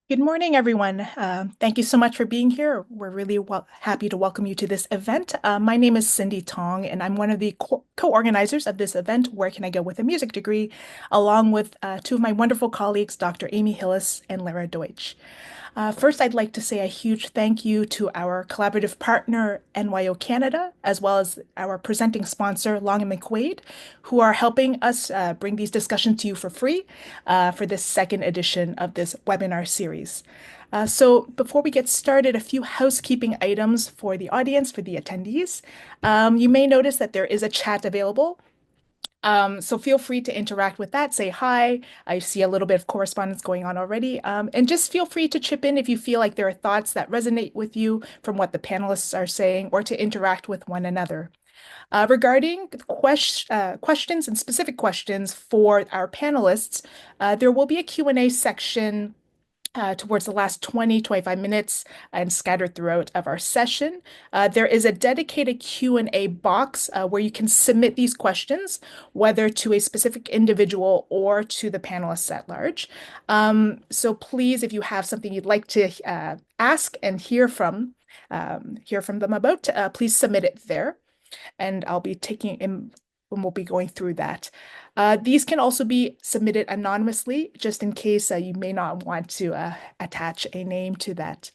Good morning, everyone. Thank you so much for being here. We're really happy to welcome you to this event. My name is Cindy Tong, and I'm one of the co-organizers of this event, Where Can I Go with a Music Degree, along with two of my wonderful colleagues, Dr. Amy Hillis and Lara Deutsch. First, I'd like to say a huge thank you to our collaborative partner, NYO Canada, as well as our presenting sponsor, Long and McQuaid, who are helping us bring these discussions to you for free for this second edition of this webinar series. So before we get started, a few housekeeping items for the audience, for the attendees. You may notice that there is a chat available. So feel free to interact with that, say hi. I see a little bit of correspondence going on already. And just feel free to chip in if you feel like there are thoughts that resonate with you from what the panelists are saying or to interact with one another. Regarding questions and specific questions for our panelists, there will be a Q&A section towards the last 25 minutes and scattered throughout of our session. There is a dedicated Q&A box where you can submit these questions, whether to a specific individual or to the panelists at large. So please, if you have something you'd like to ask and hear from them about, please submit it there. And I'll be taking in and we'll be going through that. These can also be submitted anonymously, just in case you may not want to attach a name to that.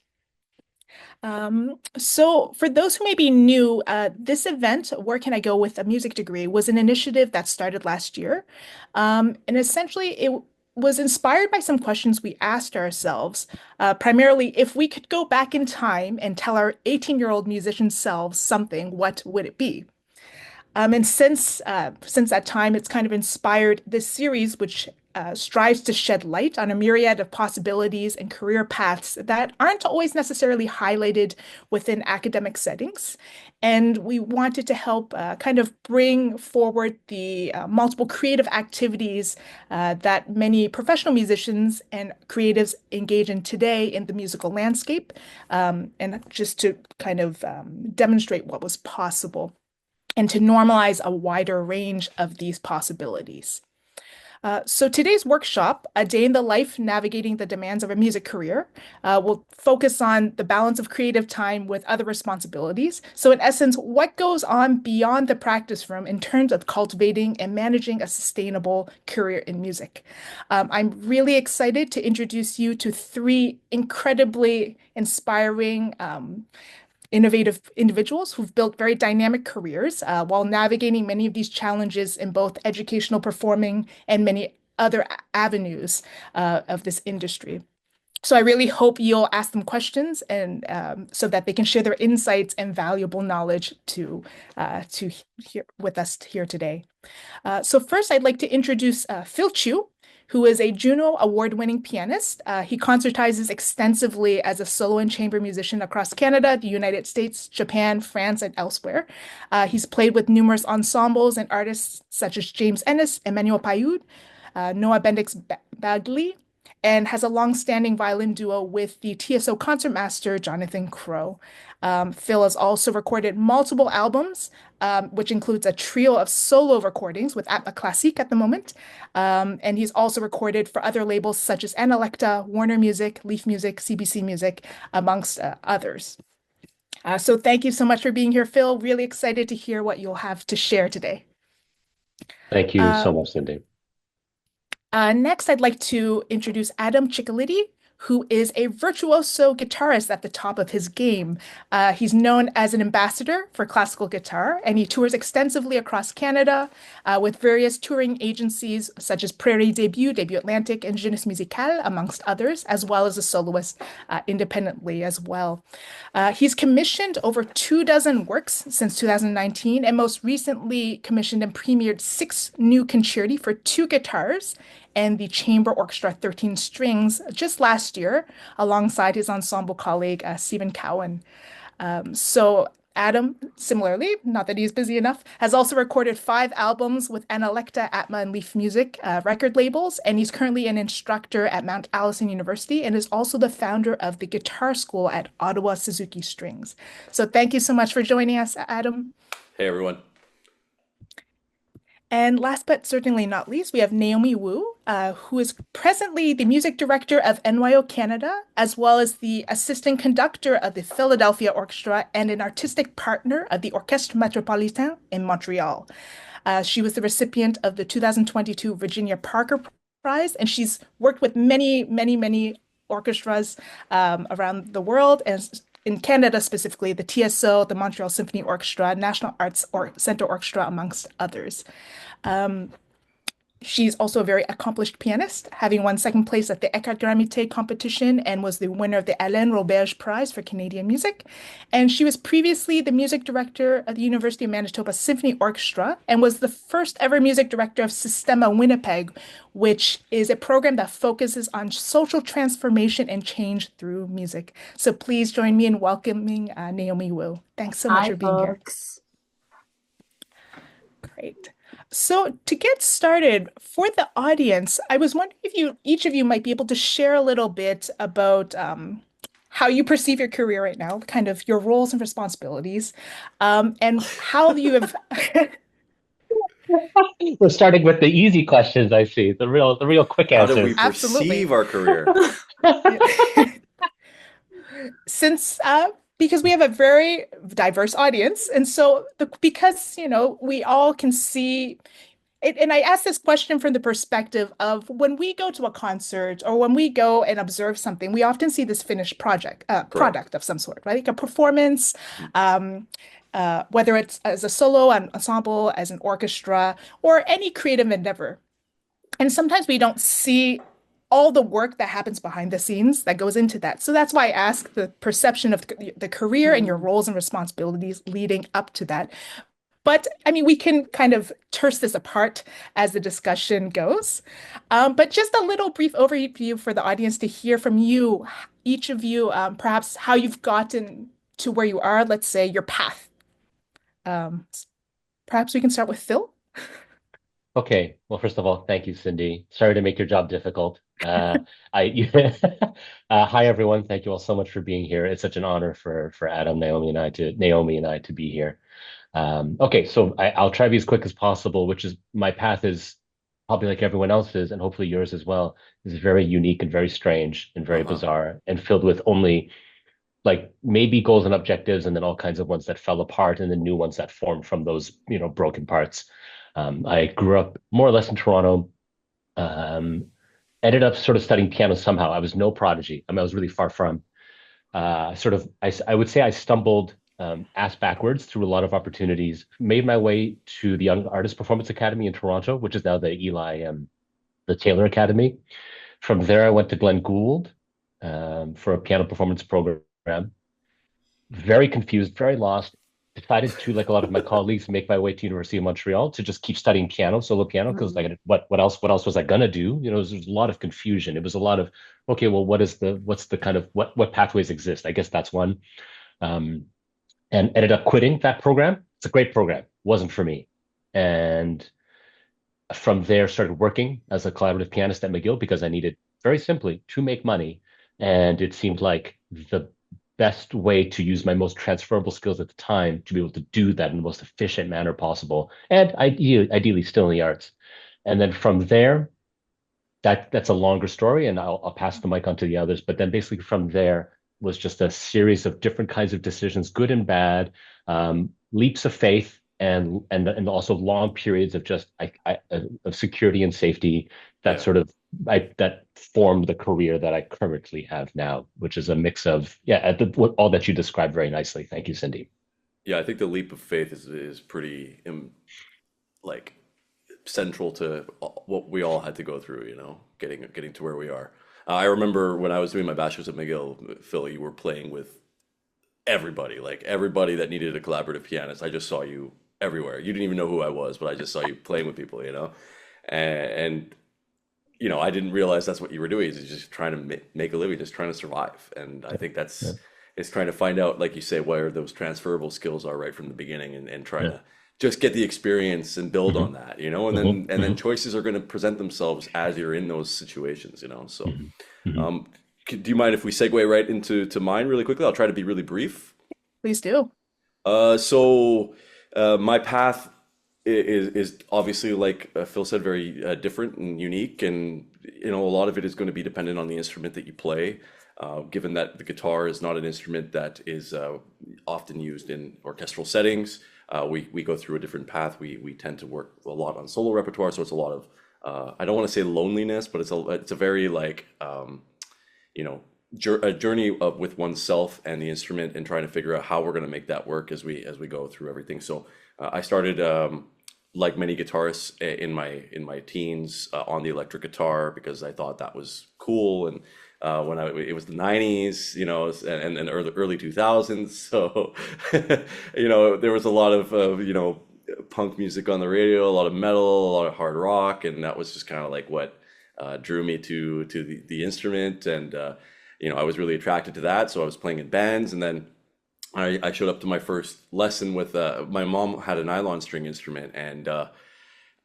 So for those who may be new, this event, Where Can I Go with a Music Degree, was an initiative that started last year. And essentially, it was inspired by some questions we asked ourselves, primarily if we could go back in time and tell our 18-year-old musician selves something, what would it be? And since that time, it's kind of inspired this series, which strives to shed light on a myriad of possibilities and career paths that aren't always necessarily highlighted within academic settings. And we wanted to help kind of bring forward the multiple creative activities that many professional musicians and creatives engage in today in the musical landscape, and just to kind of demonstrate what was possible and to normalize a wider range of these possibilities. So today's workshop, A Day in the Life Navigating the Demands of a Music Career, will focus on the balance of creative time with other responsibilities. So in essence, what goes on beyond the practice room in terms of cultivating and managing a sustainable career in music. I'm really excited to introduce you to three incredibly inspiring innovative individuals who've built very dynamic careers while navigating many of these challenges in both educational performing and many other avenues of this industry. So I really hope you'll ask them questions and so that they can share their insights and valuable knowledge to hear with us here today. So first, I'd like to introduce Phil Chu, who is a JUNO award-winning pianist. He concertizes extensively as a solo and chamber musician across Canada, the United States, Japan, France, and elsewhere. He's played with numerous ensembles and artists such as James Ennis, Emmanuel Payud, Noah Bendix Bagley, and has a long-standing violin duo with the TSO concertmaster Jonathan Crow. Phil has also recorded multiple albums, which includes a trio of solo recordings with Atma Classique at the moment. And he's also recorded for other labels such as Analecta, Warner Music, Leaf Music, CBC Music, amongst others. So thank you so much for being here, Phil. Really excited to hear what you'll have to share today. Thank you Uh, so much, Cindy. Next, I'd like to introduce Adam Cicciolitti, who is a virtuoso guitarist at the top of his game. He's known as an ambassador for classical guitar, and he tours extensively across Canada with various touring agencies such as Prairie Debut, Debut Atlantic, and Jeunesse Musicale, amongst others, as well as a soloist independently as well. He's commissioned over 24 works since 2019, and most recently commissioned and premiered 6 new concerti for 2 guitars and the chamber orchestra 13 strings just last year, alongside his ensemble colleague Stephen Cowan. So Adam, similarly, not that he's busy enough, has also recorded 5 albums with Analecta, Atma, and Leaf Music record labels, and he's currently an instructor at Mount Allison University and is also the founder of the guitar school at Ottawa Suzuki Strings. So thank you so much for joining us, Adam. Hey everyone. And last but certainly not least, we have Naomi Wu, who is presently the music director of NYO Canada, as well as the assistant conductor of the Philadelphia Orchestra and an artistic partner of the Orchestre Metropolitain in Montreal. She was the recipient of the 2022 Virginia Parker Prize, and she's worked with many, many, many orchestras around the world, and in Canada specifically, the TSO, the Montreal Symphony Orchestra, National Arts or Center Orchestra, amongst others. Um, She's also a very accomplished pianist, having won second place at the Ecart Grammy competition and was the winner of the Alain Roberge Prize for Canadian Music. And she was previously the music director of the University of Manitoba Symphony Orchestra and was the first ever music director of Sistema Winnipeg, which is a program that focuses on social transformation and change through music. So please join me in welcoming Naomi Wu. Thanks so much Hi, for being here. folks. Great. So to get started, for the audience, I was wondering if each of you might be able to share a little bit about how you perceive your career right now, kind of your roles and responsibilities, and how you have. We're starting with the easy questions, I see. The real quick How do we answers. Absolutely. perceive our career? Since because we have a very diverse audience, and so because we all can see it, and I ask this question from the perspective of when we go to a concert or when we go and observe something, we often see this finished Correct. product of some sort, right? Like a performance, Mhm. um, whether it's as a solo, an ensemble, as an orchestra, or any creative endeavor. And sometimes we don't see all the work that happens behind the scenes that goes into that. So that's why I ask the perception of the career and your Mm. roles and responsibilities leading up to that. But I mean, we can kind of terse this apart as the discussion goes. But just a little brief overview for the audience to hear from you, each of you, perhaps how you've gotten to where you are, let's say your path. Um, Perhaps we can start with Phil. Okay. Well, first of all, thank you, Cindy. Sorry to make your job difficult. Hi everyone. Thank you all so much for being here. It's such an honor for Naomi and I to be here. Okay, so I'll try to be as quick as possible, which is my path is probably like everyone else's, and hopefully yours as well, is very unique and very strange and very Uh-huh. bizarre and filled with only like maybe goals and objectives, and then all kinds of ones that fell apart, and then new ones that formed from those, broken parts. I grew up more or less in Toronto. Um, Ended up sort of studying piano somehow. I was no prodigy. I mean, I was really far from. I would say I stumbled ass backwards through a lot of opportunities. Made my way to the Young Artist Performance Academy in Toronto, which is now the Eli, the Taylor Academy. From there, I went to Glenn Gould for a piano performance program. Very confused, very lost. Decided to, like a lot of my colleagues, make my way to University of Montreal to just keep studying piano, solo piano, because Mm. like what else was I gonna do? There's a lot of confusion. It was a lot of okay, well, what's the kind of what pathways exist? I guess that's one. Um, and ended up quitting that program. It's a great program. Wasn't for me. And from there, started working as a collaborative pianist at McGill because I needed very simply to make money. And it seemed like the best way to use my most transferable skills at the time to be able to do that in the most efficient manner possible. And ideally still in the arts. And then from there, that's a longer story, and I'll pass the mic on to the others. But then basically from there was just a series of different kinds of decisions, good and bad, leaps of faith, and also long periods of just of security and safety that Yeah. sort of that formed the career that I currently have now, which is a mix of all that you described very nicely. Thank you, Cindy. Yeah, I think the leap of faith is pretty like central to what we all had to go through, getting to where we are. I remember when I was doing my bachelor's at McGill, Phil, you were playing with everybody, like everybody that needed a collaborative pianist. I just saw you everywhere. You didn't even know who I was, but I just saw you playing with people. And I didn't realize that's what you were doing. Is just trying to make a living, just trying to survive. And I think Yeah, it's trying to find out, like you say, where those transferable skills are right from the beginning, and try yeah. to just get the experience and build Hmm. on that. And Hmm. then Hmm. choices are going to present themselves as you're in those situations. So, Hmm. Hmm. um, do you mind if we segue right into mine really quickly? I'll try to be really brief. Please do. So my path. is obviously, like Phil said, very different and unique, and a lot of it is going to be dependent on the instrument that you play. Given that the guitar is not an instrument that is often used in orchestral settings, we go through a different path. We tend to work a lot on solo repertoire, so it's a lot of I don't want to say loneliness, but it's a very like you know a journey of with oneself and the instrument, and trying to figure out how we're going to make that work as we go through everything. So I started like many guitarists in my teens on the electric guitar, because I thought that was cool. And when it was the 90s, and early 2000s, so there was a lot of punk music on the radio, a lot of metal, a lot of hard rock, and that was just kind of like what drew me to the instrument. And I was really attracted to that, so I was playing in bands. And then I showed up to my first lesson with my mom had a nylon string instrument, and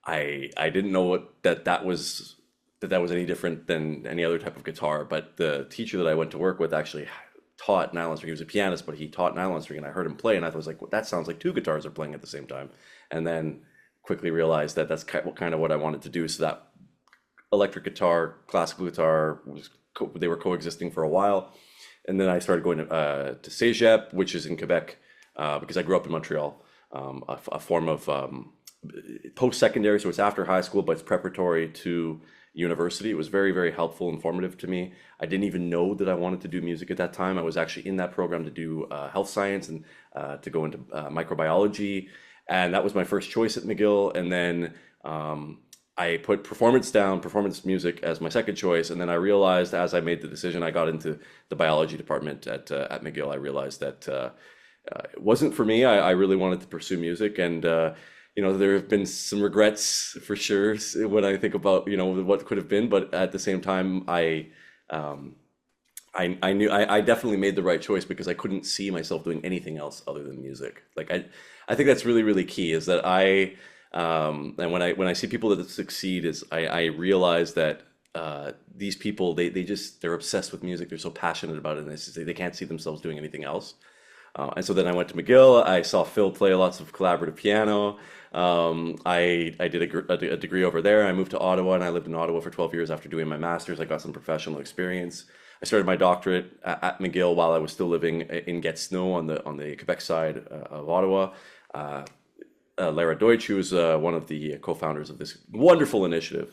I didn't know that was any different than any other type of guitar. But the teacher that I went to work with actually taught nylon string. He was a pianist, but he taught nylon string, and I heard him play, and I was like, well, that sounds like two guitars are playing at the same time. And then quickly realized that that's kind of what I wanted to do. So that electric guitar, classical guitar they were coexisting for a while. And then I started going to CEGEP, which is in Quebec, because I grew up in Montreal, a form of post-secondary, so it's after high school, but it's preparatory to university. It was very, very helpful, informative to me. I didn't even know that I wanted to do music at that time. I was actually in that program to do health science and to go into microbiology. And that was my first choice at McGill. And then I put performance music as my second choice. And then I realized, as I made the decision, I got into the biology department at McGill. I realized that it wasn't for me. I really wanted to pursue music. And there have been some regrets for sure when I think about what could have been. But at the same time, I knew I definitely made the right choice, because I couldn't see myself doing anything else other than music. Like I think that's really, really key, is that and when I see people that succeed, is I realize that these people, they're obsessed with music. They're so passionate about it, and they can't see themselves doing anything else. And so then I went to McGill. I saw Phil play lots of collaborative piano. I did a degree over there. I moved to Ottawa, and I lived in Ottawa for 12 years after doing my master's. I got some professional experience. I started my doctorate at McGill while I was still living in Gatineau on the Quebec side of Ottawa. Lara Deutsch, who is one of the co-founders of this wonderful initiative,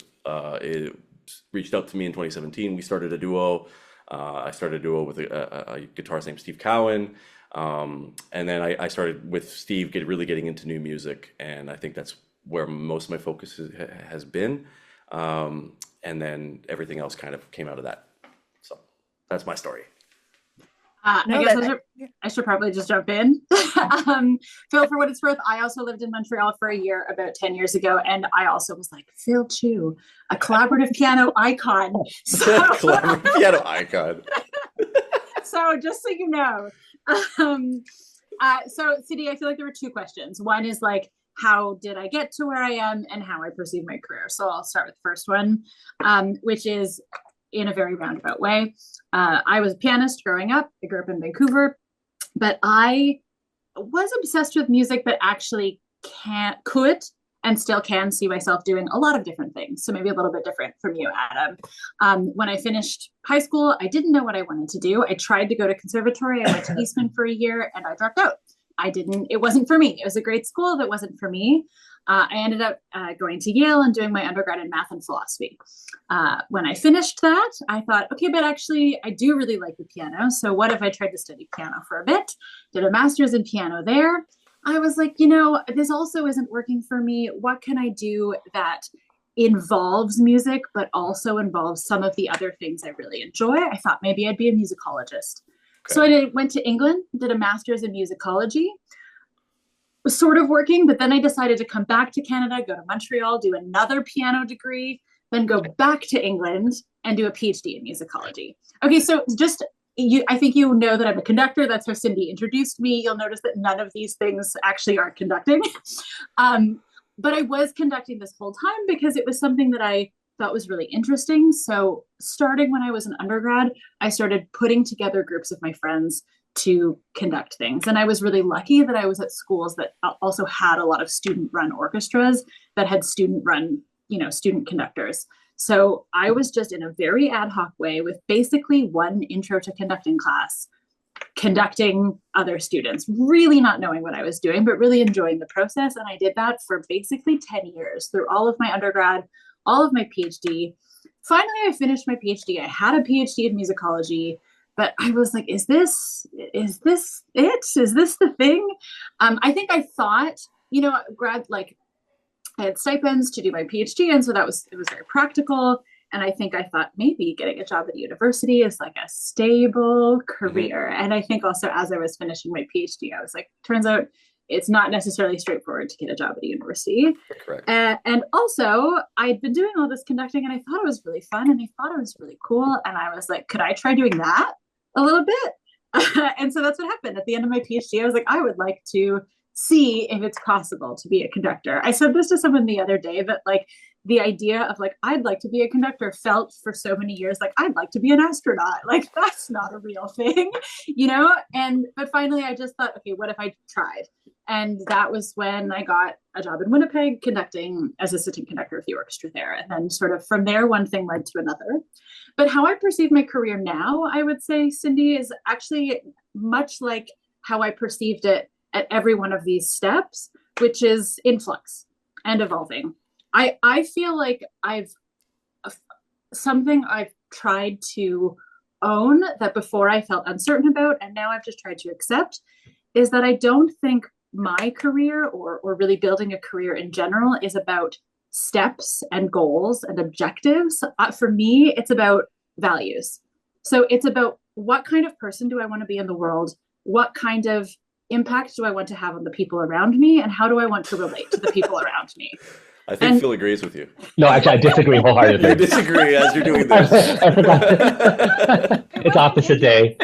reached out to me in 2017. We started a duo. I started a duo with a guitarist named Steve Cowan. And then I started with Steve really getting into new music, and I think that's where most of my focus has been. And then everything else kind of came out of that. So that's my story. I guess I should probably just jump in. Phil, for what it's worth, I also lived in Montreal for a year about 10 years ago, and I also was like, Phil CHIU, a collaborative piano icon. Collaborative piano icon. So just so you know. So CD, I feel like there were two questions. One is like, how did I get to where I am, and how I pursued my career? So I'll start with the first one, which is in a very roundabout way. I was a pianist growing up. I grew up in Vancouver, but I was obsessed with music, but actually could and still can see myself doing a lot of different things. So maybe a little bit different from you, Adam. When I finished high school, I didn't know what I wanted to do. I tried to go to conservatory. I went to Eastman for a year, and I dropped out. It wasn't for me. It was a great school that wasn't for me. I ended up going to Yale and doing my undergrad in math and philosophy. When I finished that, I thought, okay, but actually I do really like the piano. So what if I tried to study piano for a bit, did a master's in piano there. I was like, this also isn't working for me. What can I do that involves music, but also involves some of the other things I really enjoy? I thought maybe I'd be a musicologist. Okay. So I went to England, did a master's in musicology. Was sort of working, but then I decided to come back to Canada, go to Montreal, do another piano degree, then go back to England and do a PhD in musicology. Okay, so I think you know that I'm a conductor. That's how Cindy introduced me. You'll notice that none of these things actually are conducting. But I was conducting this whole time because it was something that I thought was really interesting. So starting when I was an undergrad, I started putting together groups of my friends to conduct things. And I was really lucky that I was at schools that also had a lot of student-run orchestras that had student-run, student conductors. So I was just in a very ad hoc way with basically one intro to conducting class, conducting other students, really not knowing what I was doing, but really enjoying the process. And I did that for basically 10 years through all of my undergrad, all of my PhD. Finally, I finished my PhD. I had a PhD in musicology, but I was like, is this it? Is this the thing? I think I thought, I had stipends to do my PhD. And so it was very practical. And I think I thought maybe getting a job at university is like a stable career. Mm-hmm. And I think also as I was finishing my PhD, I was like, turns out it's not necessarily straightforward to get a job at a university. Correct. And also I'd been doing all this conducting and I thought it was really fun and I thought it was really cool. And I was like, could I try doing that a little bit? And so that's what happened. At the end of my PhD, I was like, I would like to see if it's possible to be a conductor. I said this to someone the other day that like the idea of like, I'd like to be a conductor felt for so many years like I'd like to be an astronaut. Like that's not a real thing, but finally I just thought, okay, what if I tried? And that was when I got a job in Winnipeg conducting as assistant conductor of the orchestra there. And then sort of from there, one thing led to another. But how I perceive my career now, I would say, Cindy, is actually much like how I perceived it at every one of these steps, which is influx and evolving. I feel like something I've tried to own that before I felt uncertain about, and now I've just tried to accept, is that I don't think my career or really building a career in general is about steps and goals and objectives. For me, it's about values. So it's about what kind of person do I want to be in the world? What kind of impact do I want to have on the people around me? And how do I want to relate to the people around me? I think Phil agrees with you. No, actually, I disagree wholeheartedly. You disagree as you're doing this. It's opposite day.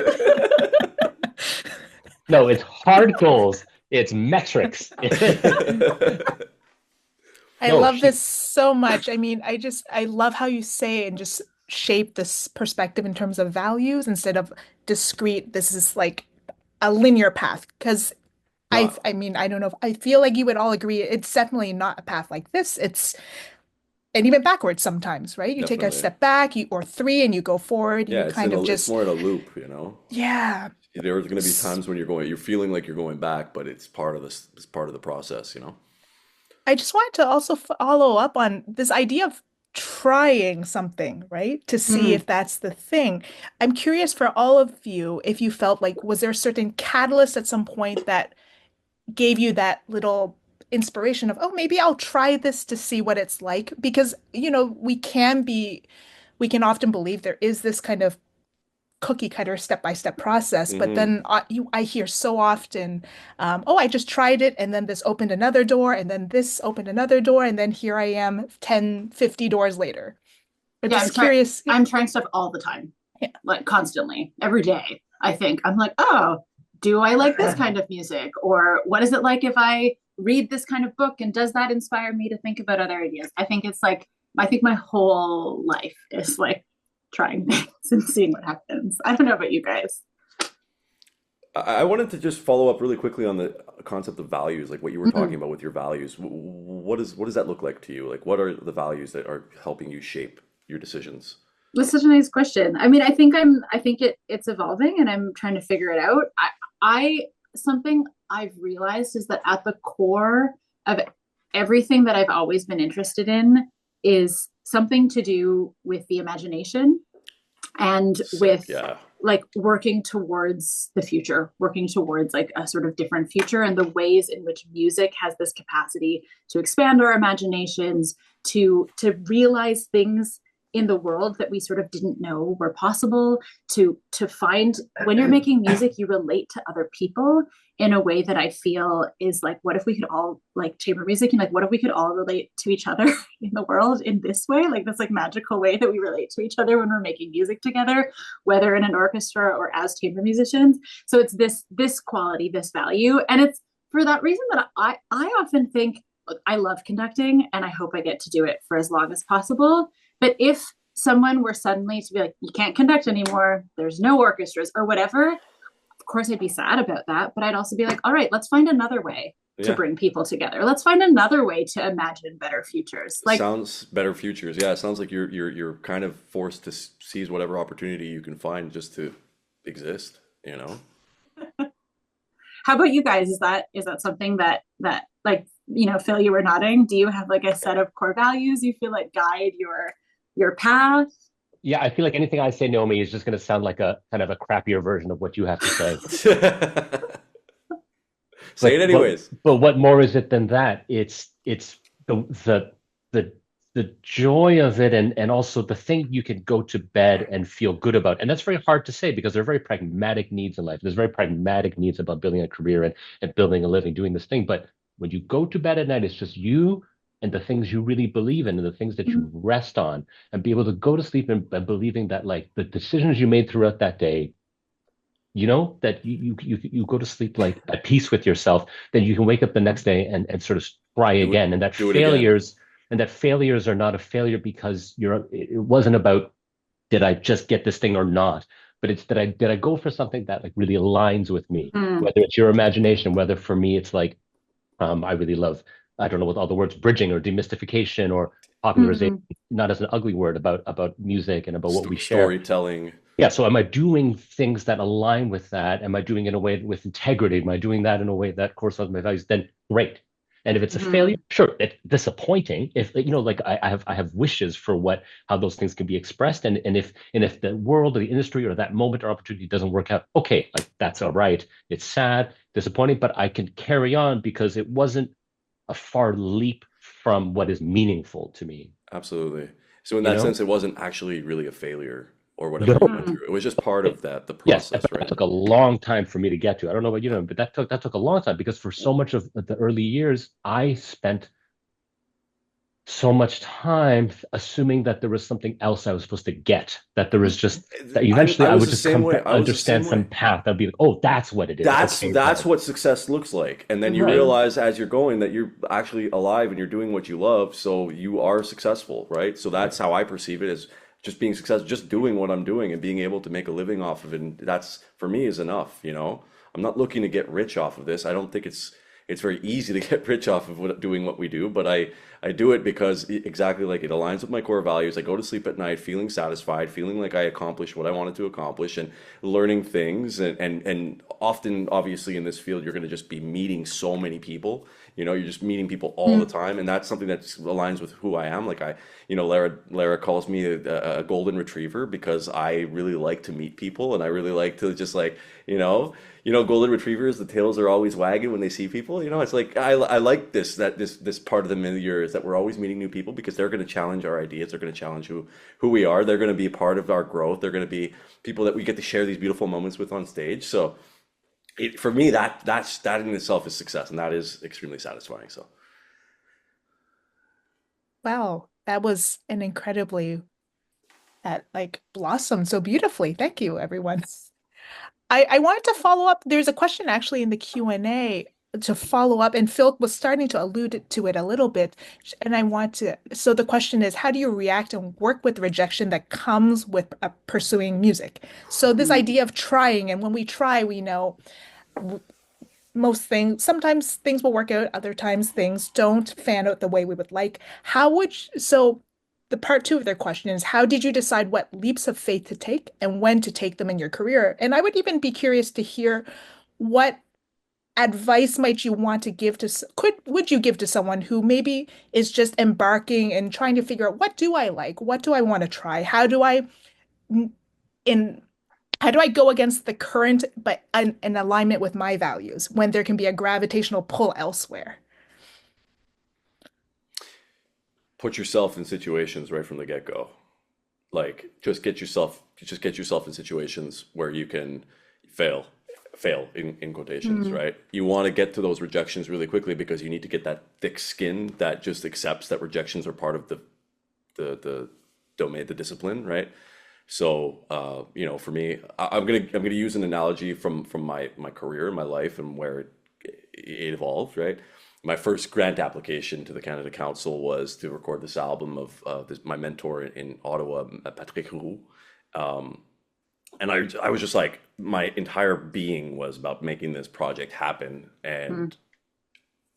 No, it's hard goals. It's metrics. I love this so much. I mean, I love how you say and just shape this perspective in terms of values instead of discrete. This is like a linear path because I mean, I don't know if I feel like you would all agree it's definitely not a path like this. And even backwards sometimes, right? You take a step back, or three, and you go forward. Yeah, you kind of just it's more in a loop, Yeah. There's going to be times when you're feeling like you're going back, but it's part of the process, I just wanted to also follow up on this idea of trying something, right? To see if that's the thing. I'm curious for all of you, if you felt like, was there a certain catalyst at some point that gave you that little inspiration of, oh, maybe I'll try this to see what it's like? Because, we can often believe there is this kind of cookie cutter step-by-step process, but then I hear so often, I just tried it and then this opened another door and then this opened another door and then here I am 10, 50 doors later. But just curious. I'm trying stuff all the time, like constantly, every day. I think I'm like, oh, do I like this kind of music? Or what is it like if I read this kind of book and does that inspire me to think about other ideas? I think my whole life is like trying things and seeing what happens. I don't know about you guys. I wanted to just follow up really quickly on the concept of values, like what you were talking about with your values. What does that look like to you? Like, what are the values that are helping you shape your decisions? That's such a nice question. I mean, I think it's evolving and I'm trying to figure it out. Something I've realized is that at the core of everything that I've always been interested in is something to do with the imagination and with like working towards the future, working towards like a sort of different future, and the ways in which music has this capacity to expand our imaginations, to realize things in the world that we sort of didn't know were possible, to find when you're making music, you relate to other people in a way that I feel is like, what if we could all like chamber music and like, what if we could all relate to each other in the world in this way, like this like magical way that we relate to each other when we're making music together, whether in an orchestra or as chamber musicians. So it's this quality, this value. And it's for that reason that I often think, look, I love conducting and I hope I get to do it for as long as possible. But if someone were suddenly to be like, you can't conduct anymore, there's no orchestras or whatever, of course I'd be sad about that, but I'd also be like, all right, let's find another way to Yeah. bring people together. Let's find another way to imagine better futures. Like, Sounds better futures. Yeah, it sounds like you're kind of forced to seize whatever opportunity you can find just to exist, you know? how about you guys? Is that something that like, Phil, you were nodding. Do you have like a set of core values you feel like guide your path? Yeah, I feel like anything I say, Naomi, is just going to sound like a kind of a crappier version of what you have to say. Say it anyways. But what more is it than that? It's the the the joy of it, and also the thing you can go to bed and feel good about. And that's very hard to say because there are very pragmatic needs in life. There's very pragmatic needs about building a career and building a living, doing this thing. But when you go to bed at night, it's just you and the things you really believe in and the things that you rest on, and be able to go to sleep and believing that like the decisions you made throughout that day, that you go to sleep like at peace with yourself, then you can wake up the next day and sort of try Do it again. do it again. And that failures are not a failure because it wasn't about did I just get this thing or not, but it's that I did I go for something that like really aligns with me, Mm, whether it's your imagination, whether for me it's like I really love, I don't know what all the words, bridging or demystification or popularization, mm, not as an ugly word, about music and about what we share. Storytelling. Yeah, so am I doing things that align with that? Am I doing it in a way with integrity? Am I doing that in a way that corresponds with my values? Then great. And if it's a failure, mm, sure, it's disappointing. If like I have wishes for how those things can be expressed, and if the world or the industry or that moment or opportunity doesn't work out, okay, like that's all right. It's sad, disappointing, but I can carry on because it wasn't a far leap from what is meaningful to me. Absolutely. So in You that know? sense, it wasn't actually really a failure or whatever you No. went mm. through. It was just part of the Yes, process, but that right? took a long time for me to get to. I don't know about you, but that took a long time because for so much of the early years, I spent so much time assuming that there was something else I was supposed to get, that there was just that eventually I I was would the just same come way. to I was the understand same some way. path. I'd be like, oh, that's what it is. Okay, That's right, what success looks like. And then you right. Mhm. realize as you're going that you're actually alive and you're doing what you love, so you are successful, right? So that's how I perceive it as just being successful, just doing what I'm doing and being able to make a living off of it. And that's for me is enough, you know? I'm not looking to get rich off of this. I don't think it's very easy to get rich off of doing what we do, but I do it because exactly like it aligns with my core values. I go to sleep at night feeling satisfied, feeling like I accomplished what I wanted to accomplish and learning things. And often, obviously, in this field, you're going to just be meeting so many people. You're just meeting people all the Mm. time. And that's something that aligns with who I am. Like Lara calls me a golden retriever because I really like to meet people and I really like to just like, golden retrievers, the tails are always wagging when they see people. It's like I like this part of the milieu is that we're always meeting new people because they're going to challenge our ideas. They're going to challenge who we are. They're going to be a part of our growth. They're going to be people that we get to share these beautiful moments with on stage. So for me, that in itself is success, and that is extremely satisfying. So Wow, that was an incredibly that like blossomed so beautifully. Thank you, everyone. I wanted to follow up. There's a question actually in the Q&A to follow up, and Phil was starting to allude to it a little bit. And I want to, so the question is, how do you react and work with rejection that comes with pursuing music? So this Mm. idea of trying, and when we try, we know most things, sometimes things will work out, other times things don't fan out the way we would like. So the part two of their question is, how did you decide what leaps of faith to take and when to take them in your career? And I would even be curious to hear what advice might you want to give to, would you give to someone who maybe is just embarking and trying to figure out what do I like? What do I want to try? In how do I go against the current, but in alignment with my values when there can be a gravitational pull elsewhere? put yourself in situations right from the get-go. Like just get yourself in situations where you can fail in quotations, Mm. right? You want to get to those rejections really quickly because you need to get that thick skin that just accepts that rejections are part of the domain, the discipline, right? So for me, I'm gonna use an analogy from my career and my life and where it evolved, right? My first grant application to the Canada Council was to record this album of my mentor in Ottawa, Patrick Roux. And I was just like, my entire being was about making this project happen, Mm. and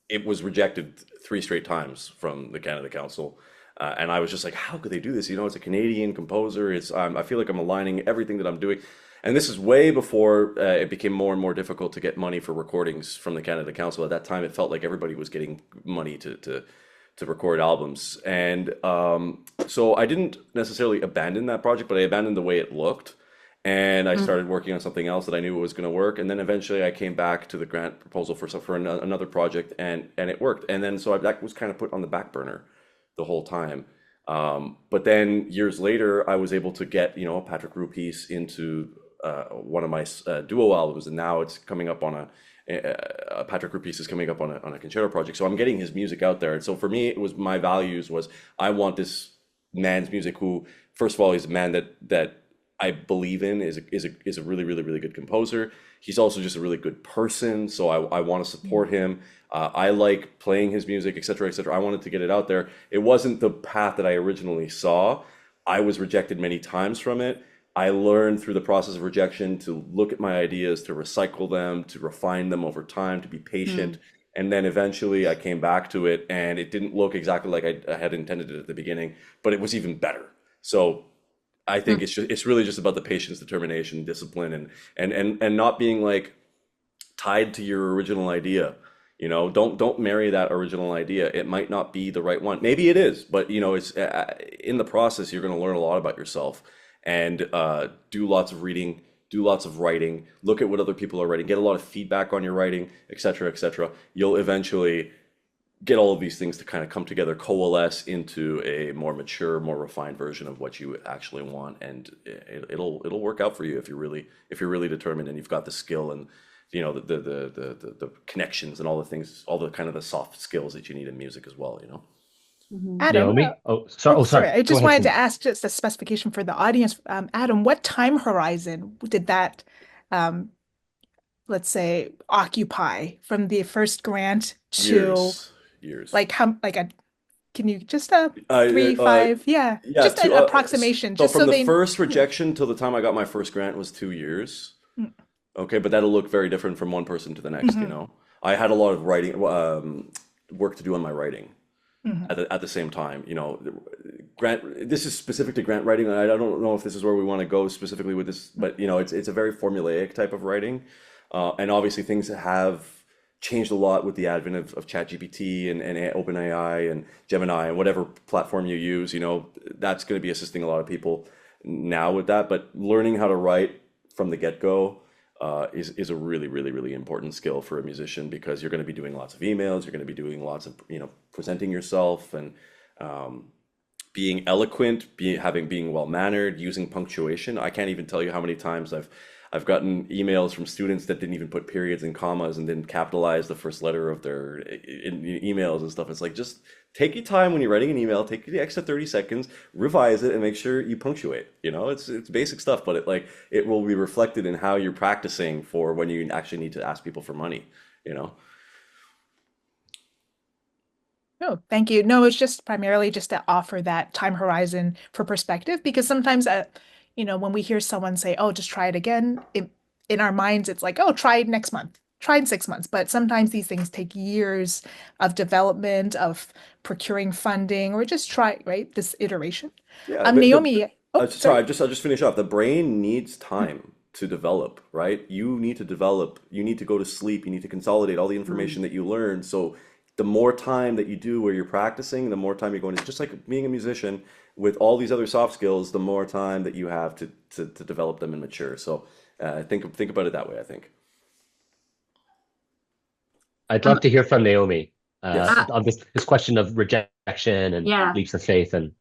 it was rejected 3 straight times from the Canada Council. And I was just like, how could they do this? You know, it's a Canadian composer. I feel like I'm aligning everything that I'm doing. And this is way before it became more and more difficult to get money for recordings from the Canada Council. At that time, it felt like everybody was getting money to record albums. And so I didn't necessarily abandon that project, but I abandoned the way it looked. And I Mm. started working on something else that I knew was going to work. And then eventually I came back to the grant proposal another project, and it worked. And then that was kind of put on the back burner the whole time. But then years later, I was able to get, you know, a Patrick Roux piece into one of my duo albums, and now it's coming up on a Patrick Roux piece is coming up on a concerto project. So I'm getting his music out there. And so for me, it was my values was I want this man's music who, first of all, he's a man that I believe in is a really really really good composer. He's also just a really good person, so I want to support him. I like playing his music, etc., etc. I wanted to get it out there. It wasn't the path that I originally saw. I was rejected many times from it. I learned through the process of rejection to look at my ideas, to recycle them, to refine them over time, to be patient. Mm. And then eventually I came back to it, and it didn't look exactly like I had intended it at the beginning, but it was even better. So I think Mm. it's really just about the patience, determination, discipline, and not being like tied to your original idea. You know, don't marry that original idea. It might not be the right one. Maybe it is, but you know, it's in the process you're going to learn a lot about yourself, and do lots of reading, do lots of writing, look at what other people are writing, get a lot of feedback on your writing, etc., etc. You'll eventually get all of these things to kind of come together, coalesce into a more mature, more refined version of what you actually want, and it'll work out for you if you're really determined and you've got the skill and you know the connections and all the things, all the kind of the soft skills that you need in music as well. You know. Mhm. Adam, Naomi? oh, sorry. Sorry. I Go just ahead, wanted to Cindy. ask just a specification for the audience. Adam, what time horizon did that, um, let's say, occupy from the first grant to Years, years. like how, like a, can you just Uh, three, uh, five, yeah, yeah. just an approximation, So just from so the they, first yeah. rejection till the time I got my first grant was 2 years. Mm, Okay, but that'll look very different from one person to the next, you mhm, know. I had a lot of writing work to do on my writing mhm. at the same time, you know. Grant, this is specific to grant writing. I don't know if this is where we want to go specifically with this, but you know, it's a very formulaic type of writing. And obviously things have changed a lot with the advent of ChatGPT and OpenAI and Gemini and whatever platform you use, you know, that's going to be assisting a lot of people now with that. But learning how to write from the get-go is a really, really, really important skill for a musician because you're going to be doing lots of emails, you're going to be doing lots of, you know, presenting yourself and um, being eloquent, being well mannered, using punctuation. I can't even tell you how many times I've gotten emails from students that didn't even put periods and commas and didn't capitalize the first letter of their emails and stuff. It's like just take your time when you're writing an email, take the extra 30 seconds, revise it, and make sure you punctuate. You know, it's basic stuff, but it will be reflected in how you're practicing for when you actually need to ask people for money. You know. No, thank you. No, it's just primarily just to offer that time horizon for perspective because sometimes, when we hear someone say, "Oh, just try it again," in our minds, it's like, "Oh, try it next month, try in 6 months." But sometimes these things take years of development, of procuring funding, or just try, right? This iteration. Yeah, Naomi, oh, sorry, sorry. I'll just finish off. The brain needs time to develop, right? You need to develop, you need to go to sleep, you need to consolidate all the Mm. information that you learn. So the more time that you do where you're practicing, the more time you're going to, just like being a musician with all these other soft skills, the more time that you have to develop them and mature. So think about it that way, I think. I'd Um, love to hear from Naomi Yes. uh, on this question of rejection and yeah, leaps of faith. And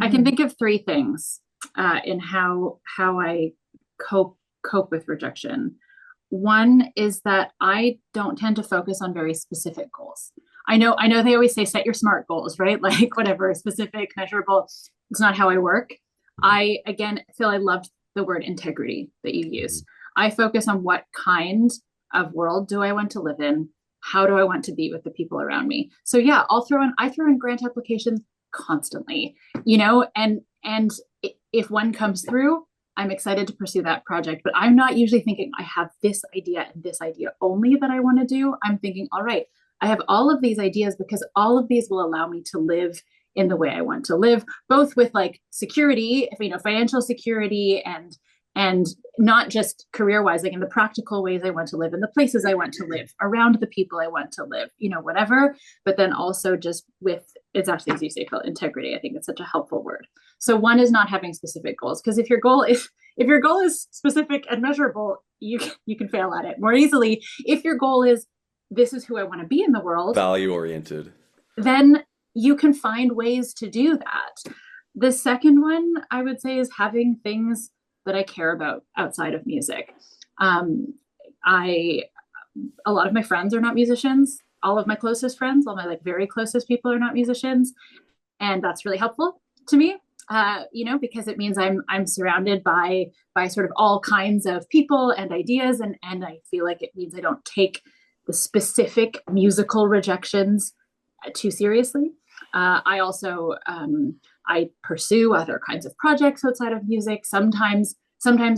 I can Mhm. think of three things in how I cope with rejection. One is that I don't tend to focus on very specific goals. I know they always say set your SMART goals, right? Like whatever, specific, measurable. It's not how I work. I again feel I loved the word integrity that you used. I focus on what kind of world do I want to live in? How do I want to be with the people around me? So yeah, I throw in grant applications constantly, and if one comes through, I'm excited to pursue that project, but I'm not usually thinking I have this idea and this idea only that I want to do. I'm thinking, all right, I have all of these ideas because all of these will allow me to live in the way I want to live, both with like security, financial security, and not just career-wise, like in the practical ways I want to live, in the places I want to live, around the people I want to live, whatever. But then also just with, it's actually, as you say, called integrity. I think it's such a helpful word. So one is not having specific goals, because if your goal is specific and measurable, you can fail at it more easily. If your goal is, this is who I want to be in the world, value oriented, then you can find ways to do that. The second one I would say is having things that I care about outside of music. A lot of my friends are not musicians. All of my closest friends, all my like very closest people are not musicians. And that's really helpful to me, because it means I'm surrounded by sort of all kinds of people and ideas. And I feel like it means I don't take the specific musical rejections too seriously. I also, I pursue other kinds of projects outside of music, sometimes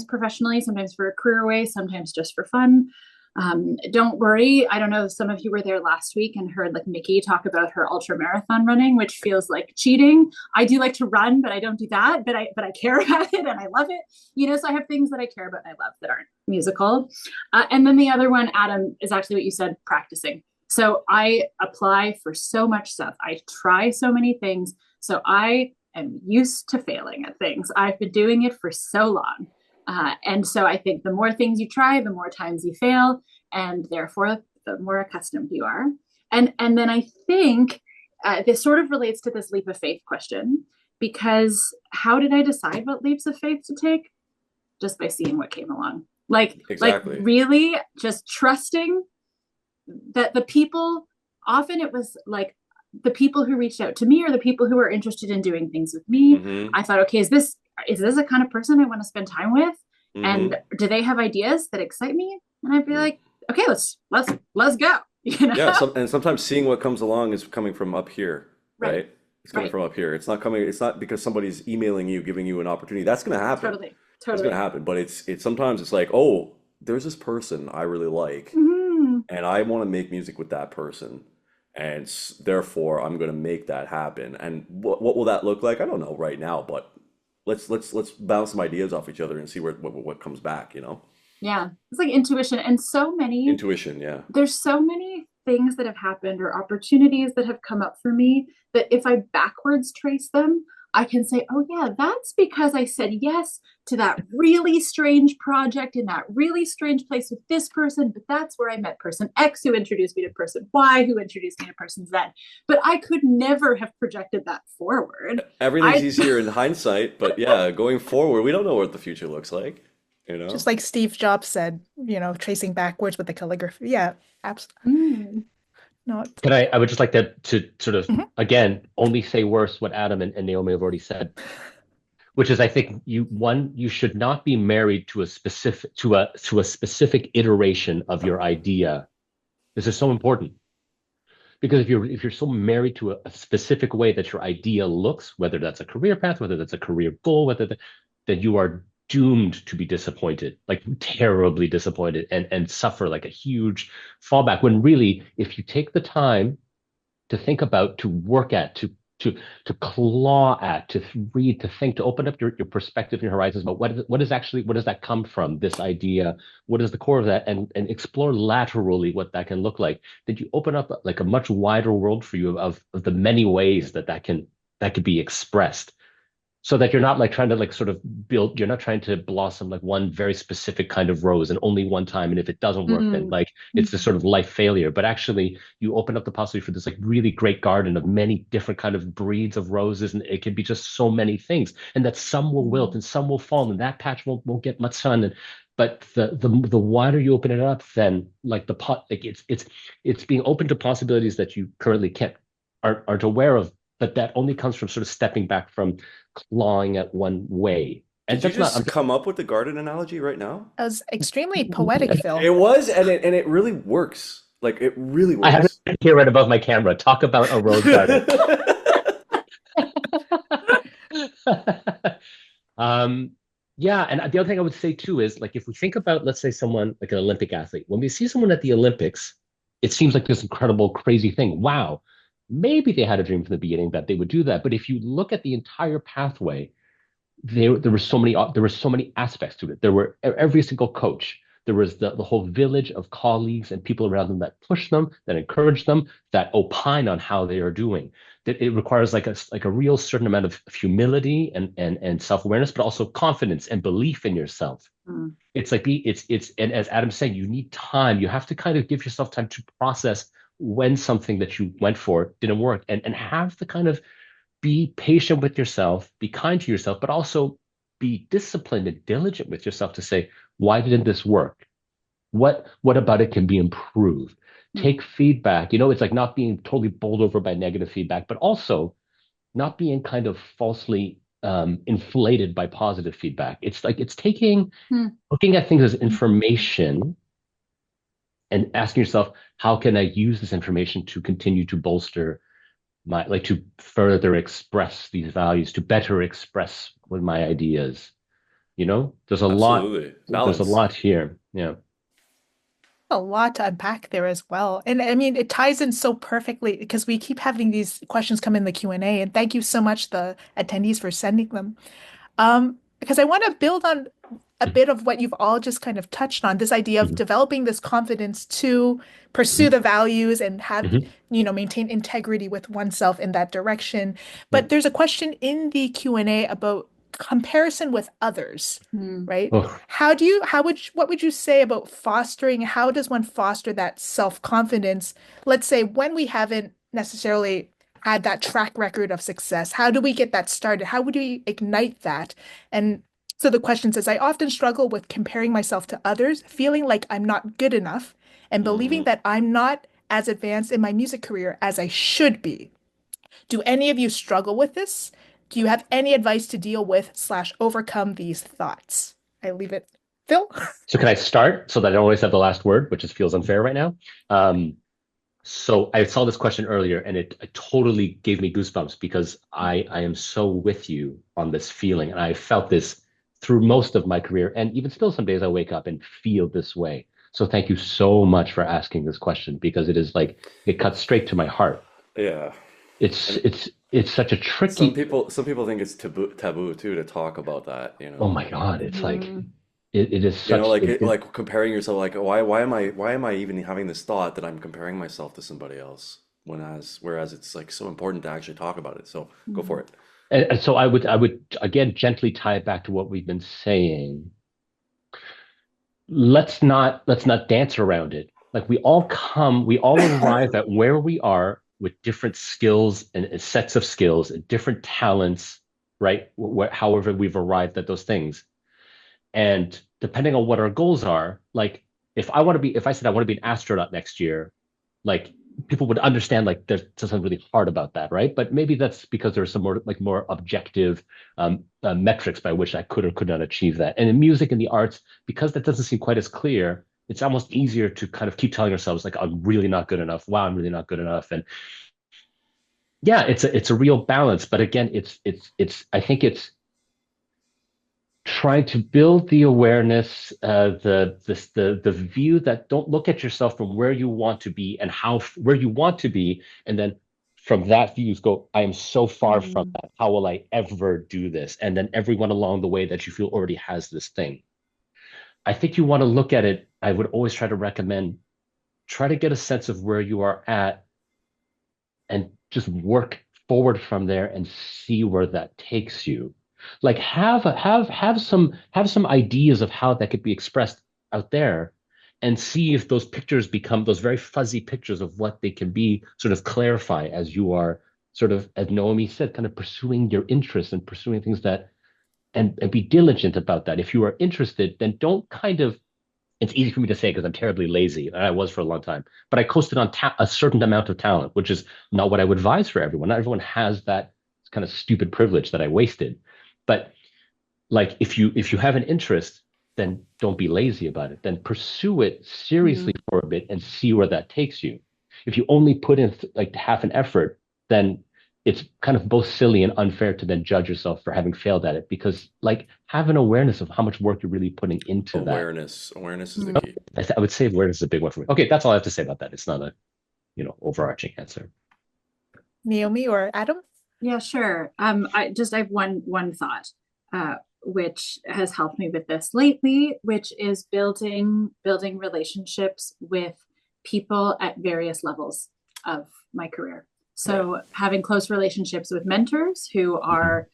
professionally, sometimes for a career way, sometimes just for fun. Don't worry. I don't know if some of you were there last week and heard like Nikki talk about her ultra marathon running, which feels like cheating. I do like to run, but I don't do that. But I care about it and I love it. So I have things that I care about and I love that aren't musical. And then the other one, Adam, is actually what you said, practicing. So I apply for so much stuff. I try so many things. So I am used to failing at things. I've been doing it for so long. And so I think the more things you try, the more times you fail, and therefore the more accustomed you are. And then I think this sort of relates to this leap of faith question, because how did I decide what leaps of faith to take? Just by seeing what came along. Exactly. Like really just trusting that the people, often it was like the people who reached out to me or the people who were interested in doing things with me. Mm-hmm. I thought, okay, is this a kind of person I want to spend time with? Mm-hmm. And do they have ideas that excite me? And I'd be like, okay, let's go. Yeah. And sometimes seeing what comes along is coming from up here, right? It's coming from up here. It's not because somebody's emailing you, giving you an opportunity. That's going to happen. Totally. It's going to happen. But it's sometimes it's like, oh, there's this person I really like. Mm-hmm. And I want to make music with that person, and therefore I'm going to make that happen. And what will that look like? I don't know right now, but let's bounce some ideas off each other and see what comes back. Yeah, it's like intuition, and intuition. Yeah, there's so many things that have happened or opportunities that have come up for me that if I backwards trace them, I can say, oh yeah, that's because I said yes to that really strange project in that really strange place with this person, but that's where I met person X who introduced me to person Y who introduced me to person Z. But I could never have projected that forward. Everything's easier in hindsight, but yeah, going forward, we don't know what the future looks like. Just like Steve Jobs said, tracing backwards with the calligraphy. Yeah, absolutely. I would just like to sort of, again, only say worse what Adam and Naomi have already said, which is, I think you should not be married to a specific iteration of your idea. This is so important, because if you're so married to a specific way that your idea looks, whether that's a career path, whether that's a career goal, that you are doomed to be disappointed, like terribly disappointed, and suffer like a huge fallback, when really, if you take the time to think about, to work at, to claw at, to read, to think, to open up your perspective and your horizons about what does that come from, this idea, what is the core of that, and explore laterally what that can look like, that you open up like a much wider world for you of the many ways that could be expressed. So that you're not like trying to like sort of build, you're not trying to blossom like one very specific kind of rose and only one time. And if it doesn't work, then like it's this sort of life failure. But actually you open up the possibility for this like really great garden of many different kind of breeds of roses. And it can be just so many things, and that some will wilt and some will fall, and that patch won't get much sun. But the wider you open it up, then like the pot, like it's being open to possibilities that you currently aren't aware of. But that only comes from sort of stepping back from clawing at one way. And did you just come up with the garden analogy right now? That was extremely poetic, Phil. It was, and it really works. Like, it really works. I have it here right above my camera. Talk about a rose garden. Yeah, and the other thing I would say too is like if we think about, let's say, someone like an Olympic athlete, when we see someone at the Olympics, it seems like this incredible, crazy thing. Wow, maybe they had a dream from the beginning that they would do that. But if you look at the entire pathway, there were so many aspects to it. There were every single coach. There was the whole village of colleagues and people around them that push them, that encourage them, that opine on how they are doing. That it requires like a real certain amount of humility and self-awareness, but also confidence and belief in yourself. Mm. It's like it's and as Adam's saying, you need time. You have to kind of give yourself time to process when something that you went for didn't work and have the kind of be patient with yourself, be kind to yourself, but also be disciplined and diligent with yourself to say, why didn't this work? What about it can be improved? Mm. Take feedback. You know, it's like not being totally bowled over by negative feedback, but also not being kind of falsely inflated by positive feedback. It's like it's taking Mm. looking at things as information and asking yourself, how can I use this information to continue to bolster my like to further express these values, to better express with my ideas. You know, Absolutely. there's a Balance. lot here. Yeah. A lot to unpack there as well. And I mean, it ties in so perfectly because we keep having these questions come in the Q&A, and thank you so much, the attendees, for sending them. Because I want to build on a bit of what you've all just kind of touched on, this idea of Mhm, developing this confidence to pursue mhm, the values and have, mhm, maintain integrity with oneself in that direction. yeah. But there's a question in the Q&A about comparison with others, Mm. right? Oh, What would you say about fostering, how does one foster that self-confidence, let's say when we haven't necessarily had that track record of success? How do we get that started? How would we ignite that? And so the question says, I often struggle with comparing myself to others, feeling like I'm not good enough, and believing Hmm. that I'm not as advanced in my music career as I should be. Do any of you struggle with this? Do you have any advice to deal with slash overcome these thoughts? I leave it. Phil? so can I start so that I don't always have the last word, which just feels unfair right now? So I saw this question earlier, and it totally gave me goosebumps because I am so with you on this feeling, and I felt this through most of my career, and even still, some days I wake up and feel this way. So thank you so much for asking this question because it is like it cuts straight to my heart. Yeah. It's And it's it's such a tricky. some people think it's taboo too to talk about that, you Oh know. my God, it's like Mhm. it is You know, such like like comparing yourself, like why am I even having this thought that I'm comparing myself to somebody else when as whereas it's like so important to actually talk about it. So go for Mhm. it. and so I would again gently tie it back to what we've been saying. Let's not dance around it. Like we all arrive at where we are with different skills and sets of skills and different talents, right? However we've arrived at those things. And depending on what our goals are, like if I said I want to be an astronaut next year, like people would understand like there's something really hard about that, right? But maybe that's because there's some more objective metrics by which I could or could not achieve that. And in music and the arts, because that doesn't seem quite as clear, it's almost easier to kind of keep telling ourselves like I'm really not good enough. Wow, I'm really not good enough. And yeah, it's a real balance. But again, it's I think it's trying to build the awareness, the view that don't look at yourself from where you want to be and how where you want to be, and then from that view go, I am so far from Mm. that. How will I ever do this? And then everyone along the way that you feel already has this thing. I think you want to look at it. I would always try to recommend try to get a sense of where you are at and just work forward from there and see where that takes you. Like have some ideas of how that could be expressed out there and see if those pictures become those very fuzzy pictures of what they can be sort of clarify as you are sort of as Naomi said kind of pursuing your interests and pursuing things that and be diligent about that. If you are interested, then don't kind of it's easy for me to say because I'm terribly lazy, and I was for a long time. But I coasted on a certain amount of talent, which is not what I would advise for everyone. Not everyone has that kind of stupid privilege that I wasted. But like if you have an interest, then don't be lazy about it. Then pursue it seriously Mhm. for a bit and see where that takes you. If you only put in like half an effort, then it's kind of both silly and unfair to then judge yourself for having failed at it, because like have an awareness of how much work you're really putting into that. Awareness is the key. I would say awareness is a big one for me. Okay, that's all I have to say about that. It's not a, overarching answer. Naomi or Adam? Yeah, sure. I have one thought, which has helped me with this lately, which is building relationships with people at various levels of my career. So having close relationships with mentors who are,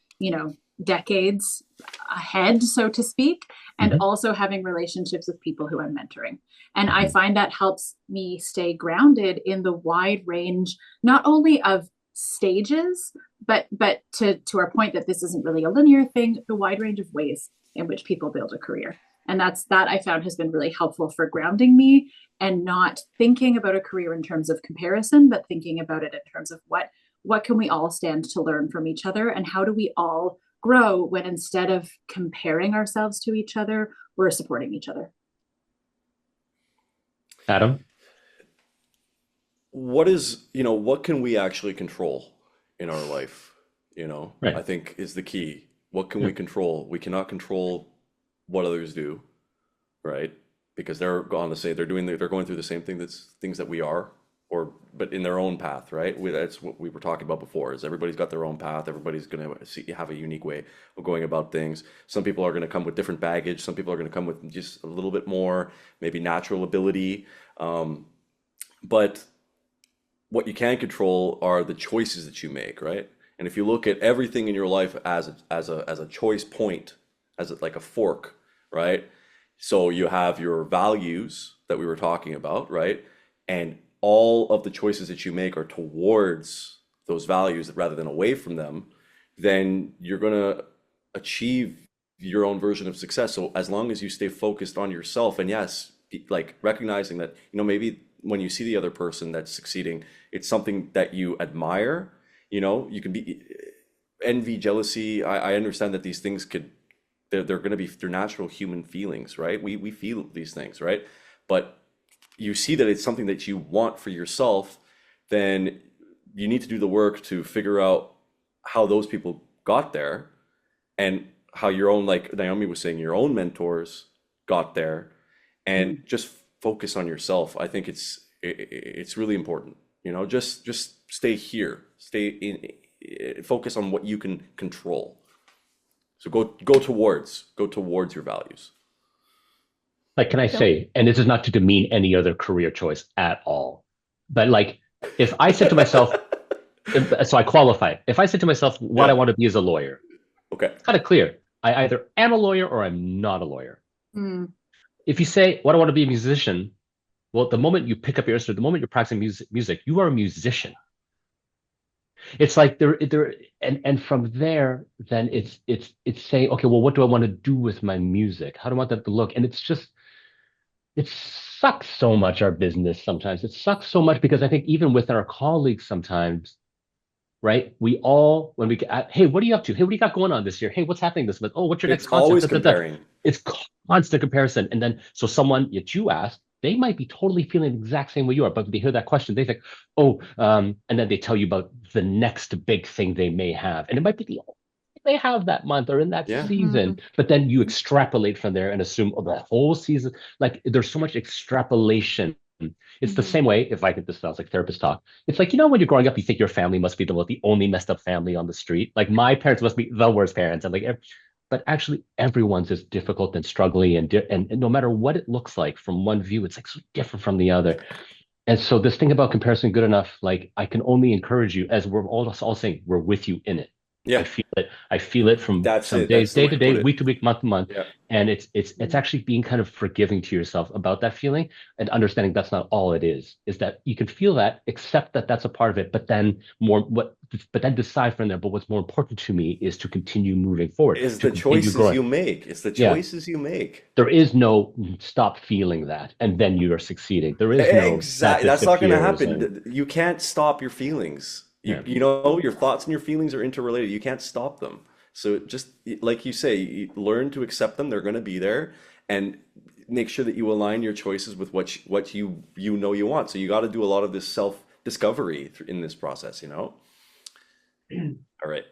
decades ahead, so to speak, and also having relationships with people who I'm mentoring. And I find that helps me stay grounded in the wide range, not only of stages, but to our point that this isn't really a linear thing, the wide range of ways in which people build a career. And that I found has been really helpful for grounding me and not thinking about a career in terms of comparison, but thinking about it in terms of what can we all stand to learn from each other, and how do we all grow when instead of comparing ourselves to each other, we're supporting each other. Adam? What can we actually control in our life? Right. I think is the key. What can we control? We cannot control what others do, right? Because they're going to say they're going through the same things that we are, but in their own path, right? That's what we were talking about before, is everybody's got their own path. Everybody's going to have a unique way of going about things. Some people are going to come with different baggage. Some people are going to come with just a little bit more, maybe natural ability. But what you can control are the choices that you make, right? And if you look at everything in your life as a choice point, like a fork, right? So you have your values that we were talking about, right? And all of the choices that you make are towards those values rather than away from them, then you're going to achieve your own version of success. So as long as you stay focused on yourself, and yes, like recognizing that, maybe when you see the other person that's succeeding, it's something that you admire, you can be envy, jealousy. I understand that these things they're going to be through natural human feelings, right? We feel these things, right? But you see that it's something that you want for yourself, then you need to do the work to figure out how those people got there, and how your own, like Naomi was saying, your own mentors got there, and just focus on yourself. I think it's really important, just stay here, focus on what you can control. So go towards your values. Like, can I say, and this is not to demean any other career choice at all, but like, if I said to myself, so I qualify, if I said to myself, what I want to be is a lawyer, okay, it's kind of clear. I either am a lawyer or I'm not a lawyer. Mm. If you say, what I want to be a musician, well, the moment you pick up your instrument, the moment you're practicing music, you are a musician. It's like and from there, then it's saying, okay, well, what do I want to do with my music? How do I want that to look? And it sucks so much, our business sometimes. It sucks so much because I think even with our colleagues sometimes, right? We all, when we get, hey, what are you up to? Hey, what do you got going on this year? Hey, what's happening this month? Oh, what's your next it's concert? always Da, da, da. comparing. It's constant comparison. And then, so someone that you asked, they might be totally feeling the exact same way you are, but when they hear that question, they think, oh, and then they tell you about the next big thing they may have. And it might be the only thing they have that month or in that Yeah. season. But then you extrapolate from there and assume, oh, the whole season. Like, there's so much extrapolation. It's the same way, if I could, this sounds like therapist talk. It's like, when you're growing up, you think your family must be the only messed up family on the street. Like, my parents must be the worst parents. And like, but actually everyone's is difficult and struggling, and no matter what it looks like from one view, it's like so different from the other. And so this thing about comparison good enough, like, I can only encourage you, as we're all saying, we're with you in it. Yeah. I feel it from That's some it. days, That's the day way to to day, put it. week to week, month to month. Yeah. And it's actually being kind of forgiving to yourself about that feeling, and understanding that's not all it is that you can feel that, accept that that's a part of it, but then decide from there. But what's more important to me is to continue moving forward, Is to the continue choices growing. you make. It's the Yeah. choices you make. There is no stop feeling that, and then you are succeeding. There is no Exactly. That's not going to disappears happen. You can't stop your feelings. Yeah. Your thoughts and your feelings are interrelated. You can't stop them. So just like you say, you learn to accept them. They're going to be there, and make sure that you align your choices with what you want. So you got to do a lot of this self discovery in this process. All right.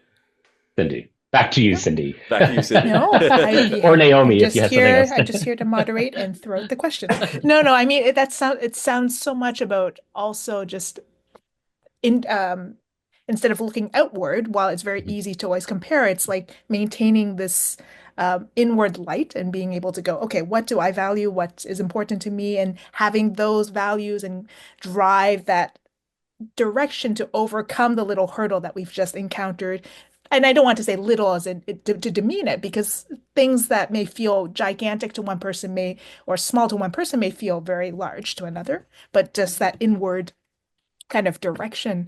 Cindy. Back to you, No, Cindy. Back to you, Cindy. no, Or I'm Naomi, if you just had something here. else. I'm just here to moderate and throw out the questions. No, no, I mean it sounds so much about also just in instead of looking outward, while it's very easy to always compare, it's like maintaining this inward light and being able to go, okay, what do I value? What is important to me? And having those values and drive that direction to overcome the little hurdle that we've just encountered. And I don't want to say little as in to demean it, because things that may feel gigantic to one person may, or small to one person may feel very large to another, but just that inward kind of direction.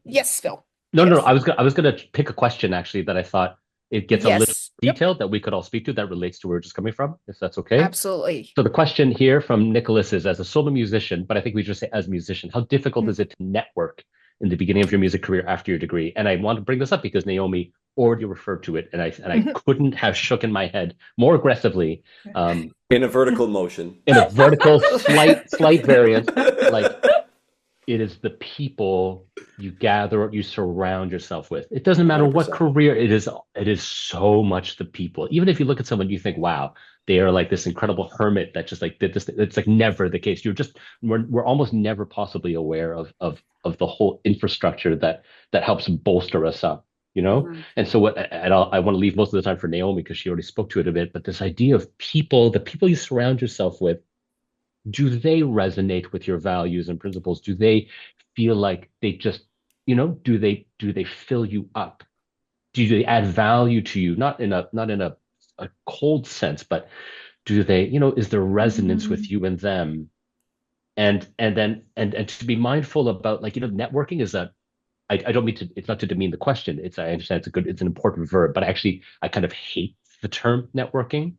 Yes, Phil. No, no, no. Yes. I was gonna pick a question actually that I thought it gets a little Yes. Yep. detailed that we could all speak to that relates to where we're just coming from, if that's okay. Absolutely. So the question here from Nicholas is, as a solo musician, but I think we just say as a musician, how difficult Mm. is it to network in the beginning of your music career after your degree? And I want to bring this up because Naomi already referred to it, and I Mhm. couldn't have shooken my head more aggressively In a vertical motion. in a vertical, slight variance, like it is the people you gather, you surround yourself with. It doesn't matter what 100%. career it is. It is so much the people. Even if you look at someone, you think, wow, they are like this incredible hermit that just like did this. It's like never the case. We're almost never possibly aware of the whole infrastructure that helps bolster us up, you know? Mhm. And so I want to leave most of the time for Naomi because she already spoke to it a bit, but this idea of people, the people you surround yourself with, do they resonate with your values and principles? Do they feel like they just, do they fill you up? Do they add value to you? Not in a cold sense, but do they, is there resonance with Mhm. you and them? And to be mindful about, like, networking is I don't mean to, it's not to demean the question. I understand it's an important verb, but actually I kind of hate the term networking,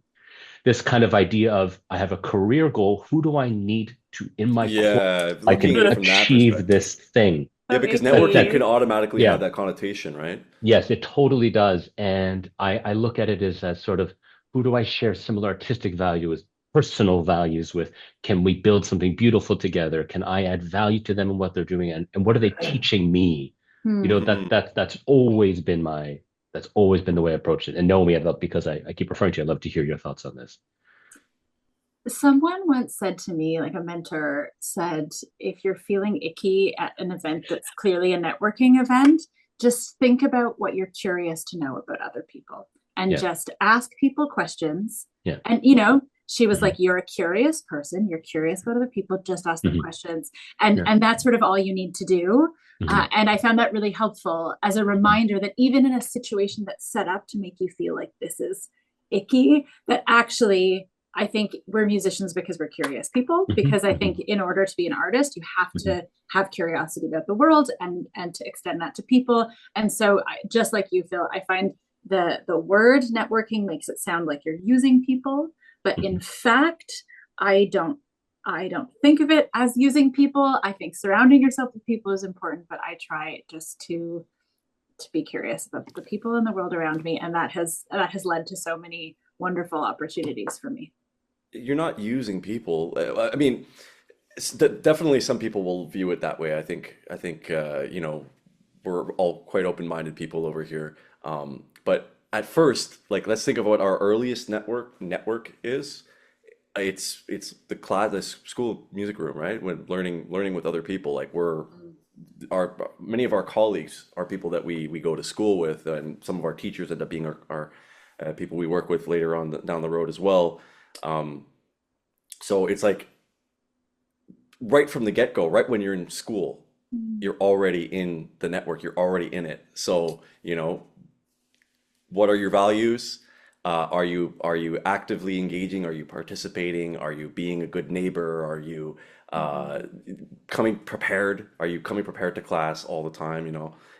this kind of idea of I have a career goal. Who do I need to in my corner? Yeah, I looking can at it from that achieve perspective. this thing. Yeah, So because networking That can icky. automatically have yeah, that connotation, right? yes, it totally does. And I look at it as sort of who do I share similar artistic values, personal values with? Can we build something beautiful together? Can I add value to them and what they're doing? And what are they teaching me? Hmm. Mm. That's always been the way I approached it. And know me, I love because I keep referring to you. I'd love to hear your thoughts on this. Someone once said to me, like a mentor said, if you're feeling icky at an event that's clearly a networking event, just think about what you're curious to know about other people and Yeah. just ask people questions. Yeah. And, she was Hmm. like, you're a curious person, you're curious about other people, just ask them Hmm. questions. And, Yeah. and that's sort of all you need to do. Hmm. And I found that really helpful as a reminder that even in a situation that's set up to make you feel like this is icky, that actually I think we're musicians because we're curious people, Hmm. because I Hmm. think in order to be an artist, you have Hmm. to have curiosity about the world and to extend that to people. And so just like you, Phil, I find the word networking makes it sound like you're using people, but in Hmm. fact, I don't I don't think of it as using people. I think surrounding yourself with people is important, but I try just to be curious about the people in the world around me, and that has led to so many wonderful opportunities for me. You're not using people. I mean, definitely some people will view it that way. I think we're all quite open-minded people over here. But at first, like let's think of what our earliest network is. It's the school music room, right? When learning with other people. Like our many of our colleagues are people that we go to school with, and some of our teachers end up being our people we work with later on down the road as well. Um, so it's like right from the get-go, right when you're in school, Mm. you're already in the network, you're already in it. So, what are your values? Are you actively engaging? Are you participating? Are you being a good neighbor? Are you uh, coming prepared? Are you coming prepared to class all the time?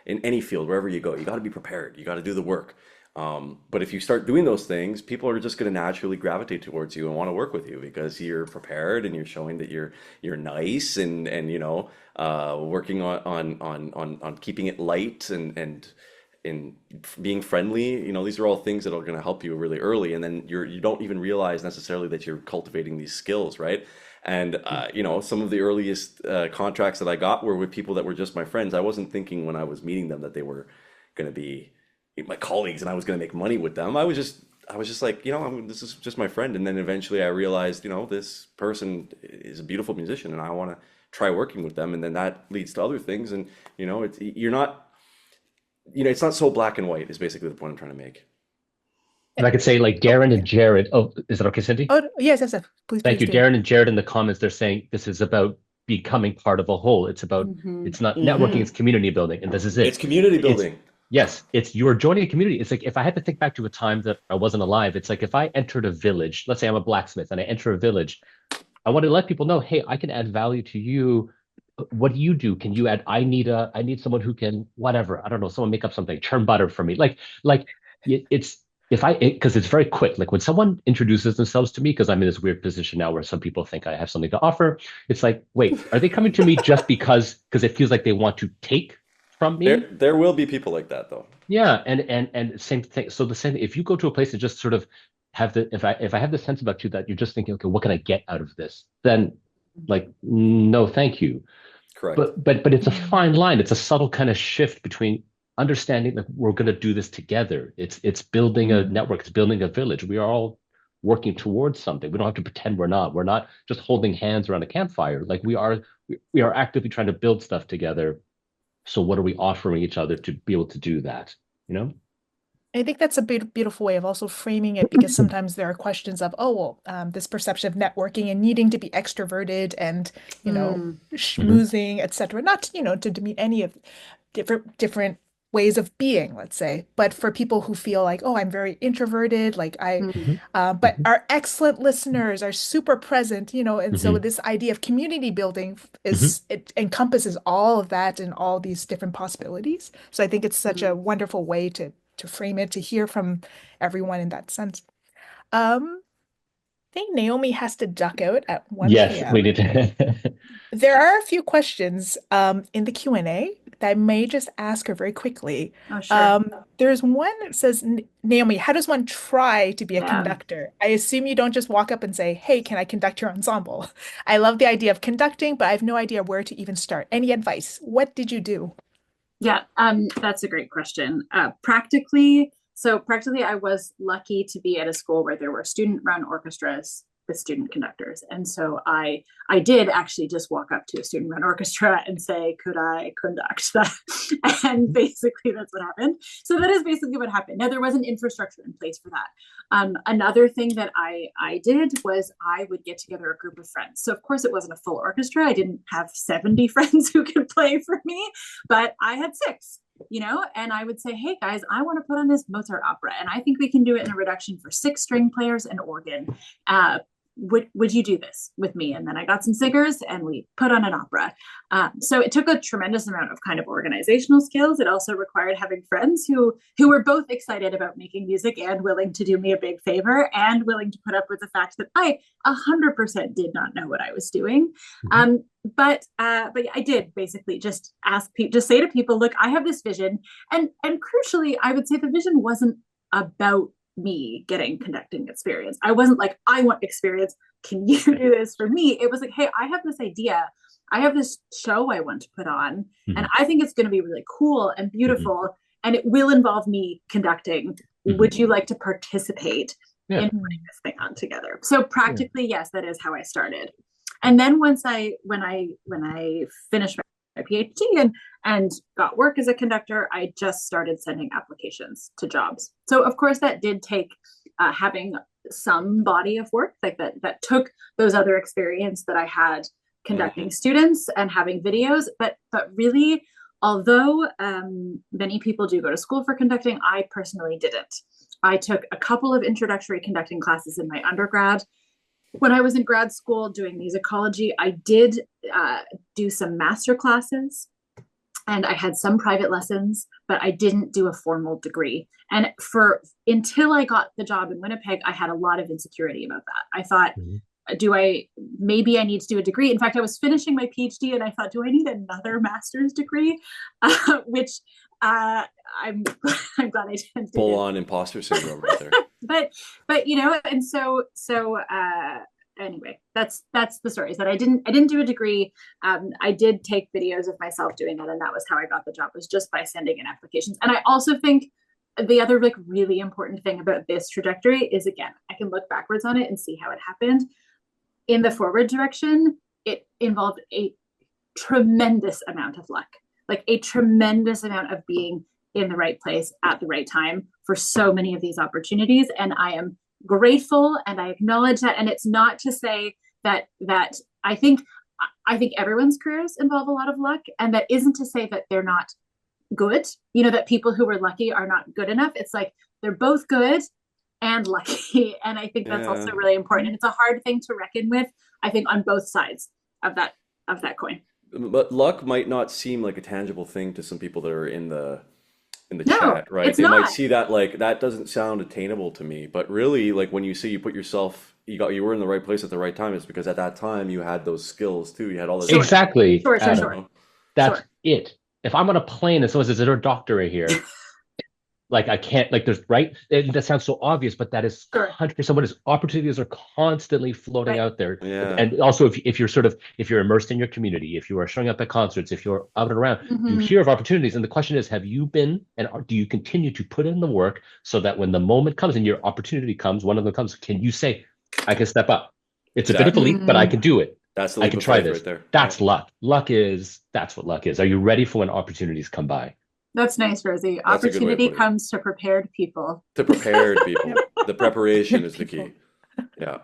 In any field, wherever you go, you got to be prepared. You got to do the work. But if you start doing those things, people are just going to naturally gravitate towards you and want to work with you because you're prepared and you're showing that you're nice and working on keeping it light and being friendly. These are all things that are going to help you really early, and then you don't even realize necessarily that you're cultivating these skills, right? And you know, some of the earliest contracts that I got were with people that were just my friends. I wasn't thinking when I was meeting them that they were going to be my colleagues and I was going to make money with them. I was just like, you know, this is just my friend. And then eventually I realized, you know, this person is a beautiful musician and I want to try working with them. And then that leads to other things. And, you know, you're not, you know, it's not so black and white is basically the point I'm trying to make. And I could say like Oh, Darren yeah. and Jared. Oh, is that okay, Cindy? Oh, yes, yes, yes. Please, Thank please you. do. Darren and Jared in the comments, they're saying this is about becoming part of a whole. It's about, it's not networking, it's community building. And this is It's it. community It's, building. yes, it's you're joining a community. It's like if I had to think back to a time that I wasn't alive, it's like if I entered a village, let's say I'm a blacksmith and I enter a village, I want to let people know, hey, I can add value to you. What do you do? Can you add? I need someone who can whatever. I don't know. Someone make up something, churn butter for me. Like it's if I because it's very quick. Like when someone introduces themselves to me, because I'm in this weird position now where some people think I have something to offer. It's like, wait, are they coming to me just because it feels like they want to take from me? There will be people like that though. Yeah, and same thing. So the same, if you go to a place and just sort of have the if I have the sense about you that you're just thinking, okay, what can I get out of this? Then like, no, thank you. Correct. But it's a fine line. It's a subtle kind of shift between understanding that we're going to do this together. It's building a network. It's building a village. We are all working towards something. We don't have to pretend we're not. We're not just holding hands around a campfire. Like we are actively trying to build stuff together. So what are we offering each other to be able to do that? You know? I think that's a beautiful way of also framing it because sometimes there are questions of, oh, well, this perception of networking and needing to be extroverted and, you know, Mm-hmm. schmoozing, etc. Not, you know, to demean any of different ways of being, let's say. But for people who feel like, oh, I'm very introverted, like Mm-hmm. but are excellent listeners, are super present, you know, and so Mm-hmm. this idea of community building Mm-hmm. is it encompasses all of that and all these different possibilities. So I think it's such a wonderful way to frame it, to hear from everyone in that sense. I think Naomi has to duck out at 1 Yes, we p.m. need to. There are a few questions in the Q&A that I may just ask her very quickly. Oh, sure. There's one that says, Naomi, how does one try to be a Yeah. conductor? I assume you don't just walk up and say, hey, can I conduct your ensemble? I love the idea of conducting, but I have no idea where to even start. Any advice? What did you do? Yeah, that's a great question. Practically, I was lucky to be at a school where there were student-run orchestras with student conductors, and so I did actually just walk up to a student-run orchestra and say, "Could I conduct that?" And basically, that's what happened. So that is basically what happened. Now there was an infrastructure in place for that. Another thing that I did was I would get together a group of friends. So of course it wasn't a full orchestra. I didn't have 70 friends who could play for me, but I had 6, you know, and I would say, hey guys, I want to put on this Mozart opera and I think we can do it in a reduction for 6 string players and organ. Would you do this with me? And then I got some singers and we put on an opera. So it took a tremendous amount of kind of organizational skills. It also required having friends who were both excited about making music and willing to do me a big favor and willing to put up with the fact that I 100% did not know what I was doing. But yeah, I did basically just just say to people, look, I have this vision. And crucially, I would say the vision wasn't about me getting conducting experience. I wasn't like, I want experience. Can you do this for me? It was like, hey, I have this idea. I have this show I want to put on, and I think it's going to be really cool and beautiful, and it will involve me conducting. Would you like to participate in putting this thing on together? So practically, yes, that is how I started. And then when I finished my PhD and got work as a conductor, I just started sending applications to jobs. So of course that did take having some body of work like that took those other experience that I had conducting students and having videos. But really, although many people do go to school for conducting, I personally didn't. I took a couple of introductory conducting classes in my undergrad. When I was in grad school doing musicology, I did do some master classes and I had some private lessons, but I didn't do a formal degree. And until I got the job in Winnipeg, I had a lot of insecurity about that. I thought, maybe I need to do a degree. In fact, I was finishing my PhD and I thought, do I need another master's degree? Which I'm glad I didn't. Full on imposter syndrome right there. But you know, and so anyway, that's the story, is that I didn't do a degree. I did take videos of myself doing it, and that was how I got the job, was just by sending in applications. And I also think the other like really important thing about this trajectory is, again, I can look backwards on it and see how it happened. In the forward direction, it involved a tremendous amount of luck, like a tremendous amount of being in the right place at the right time for so many of these opportunities. And I am grateful and I acknowledge that. And it's not to say that I think everyone's careers involve a lot of luck, and that isn't to say that they're not good, that people who were lucky are not good enough. It's like they're both good and lucky. And I think that's also really important. And it's a hard thing to reckon with, I think, on both sides of that coin. But luck might not seem like a tangible thing to some people that are in the No, chat, right? it's They might not. see that like that doesn't sound attainable to me. But really, like when you see you put yourself, you were in the right place at the right time, it's because at that time you had those skills too. You had all this. Sure. Exactly, Sure. Adam. That's Sure. it. If I'm on a plane and someone says, "Is there a doctor right here?" Like I can't, like there's right. That sounds so obvious, but that is Sure. 100%. What is opportunities are constantly floating Right. out there. Yeah. And also, if you're if you're immersed in your community, if you are showing up at concerts, if you're out and around, you Mhm. hear of opportunities. And the question is, have you been and do you continue to put in the work so that when the moment comes and your opportunity comes, one of them comes, can you say, "I can step up. It's a bit of a leap, but I can do it. That's the I leap can of try faith this." right there. That's luck. That's what luck is. Are you ready for when opportunities come by? That's nice, Rosie. That's a good way of Opportunity putting it. comes to prepared people. To prepared people. The preparation is the People. key. Yeah.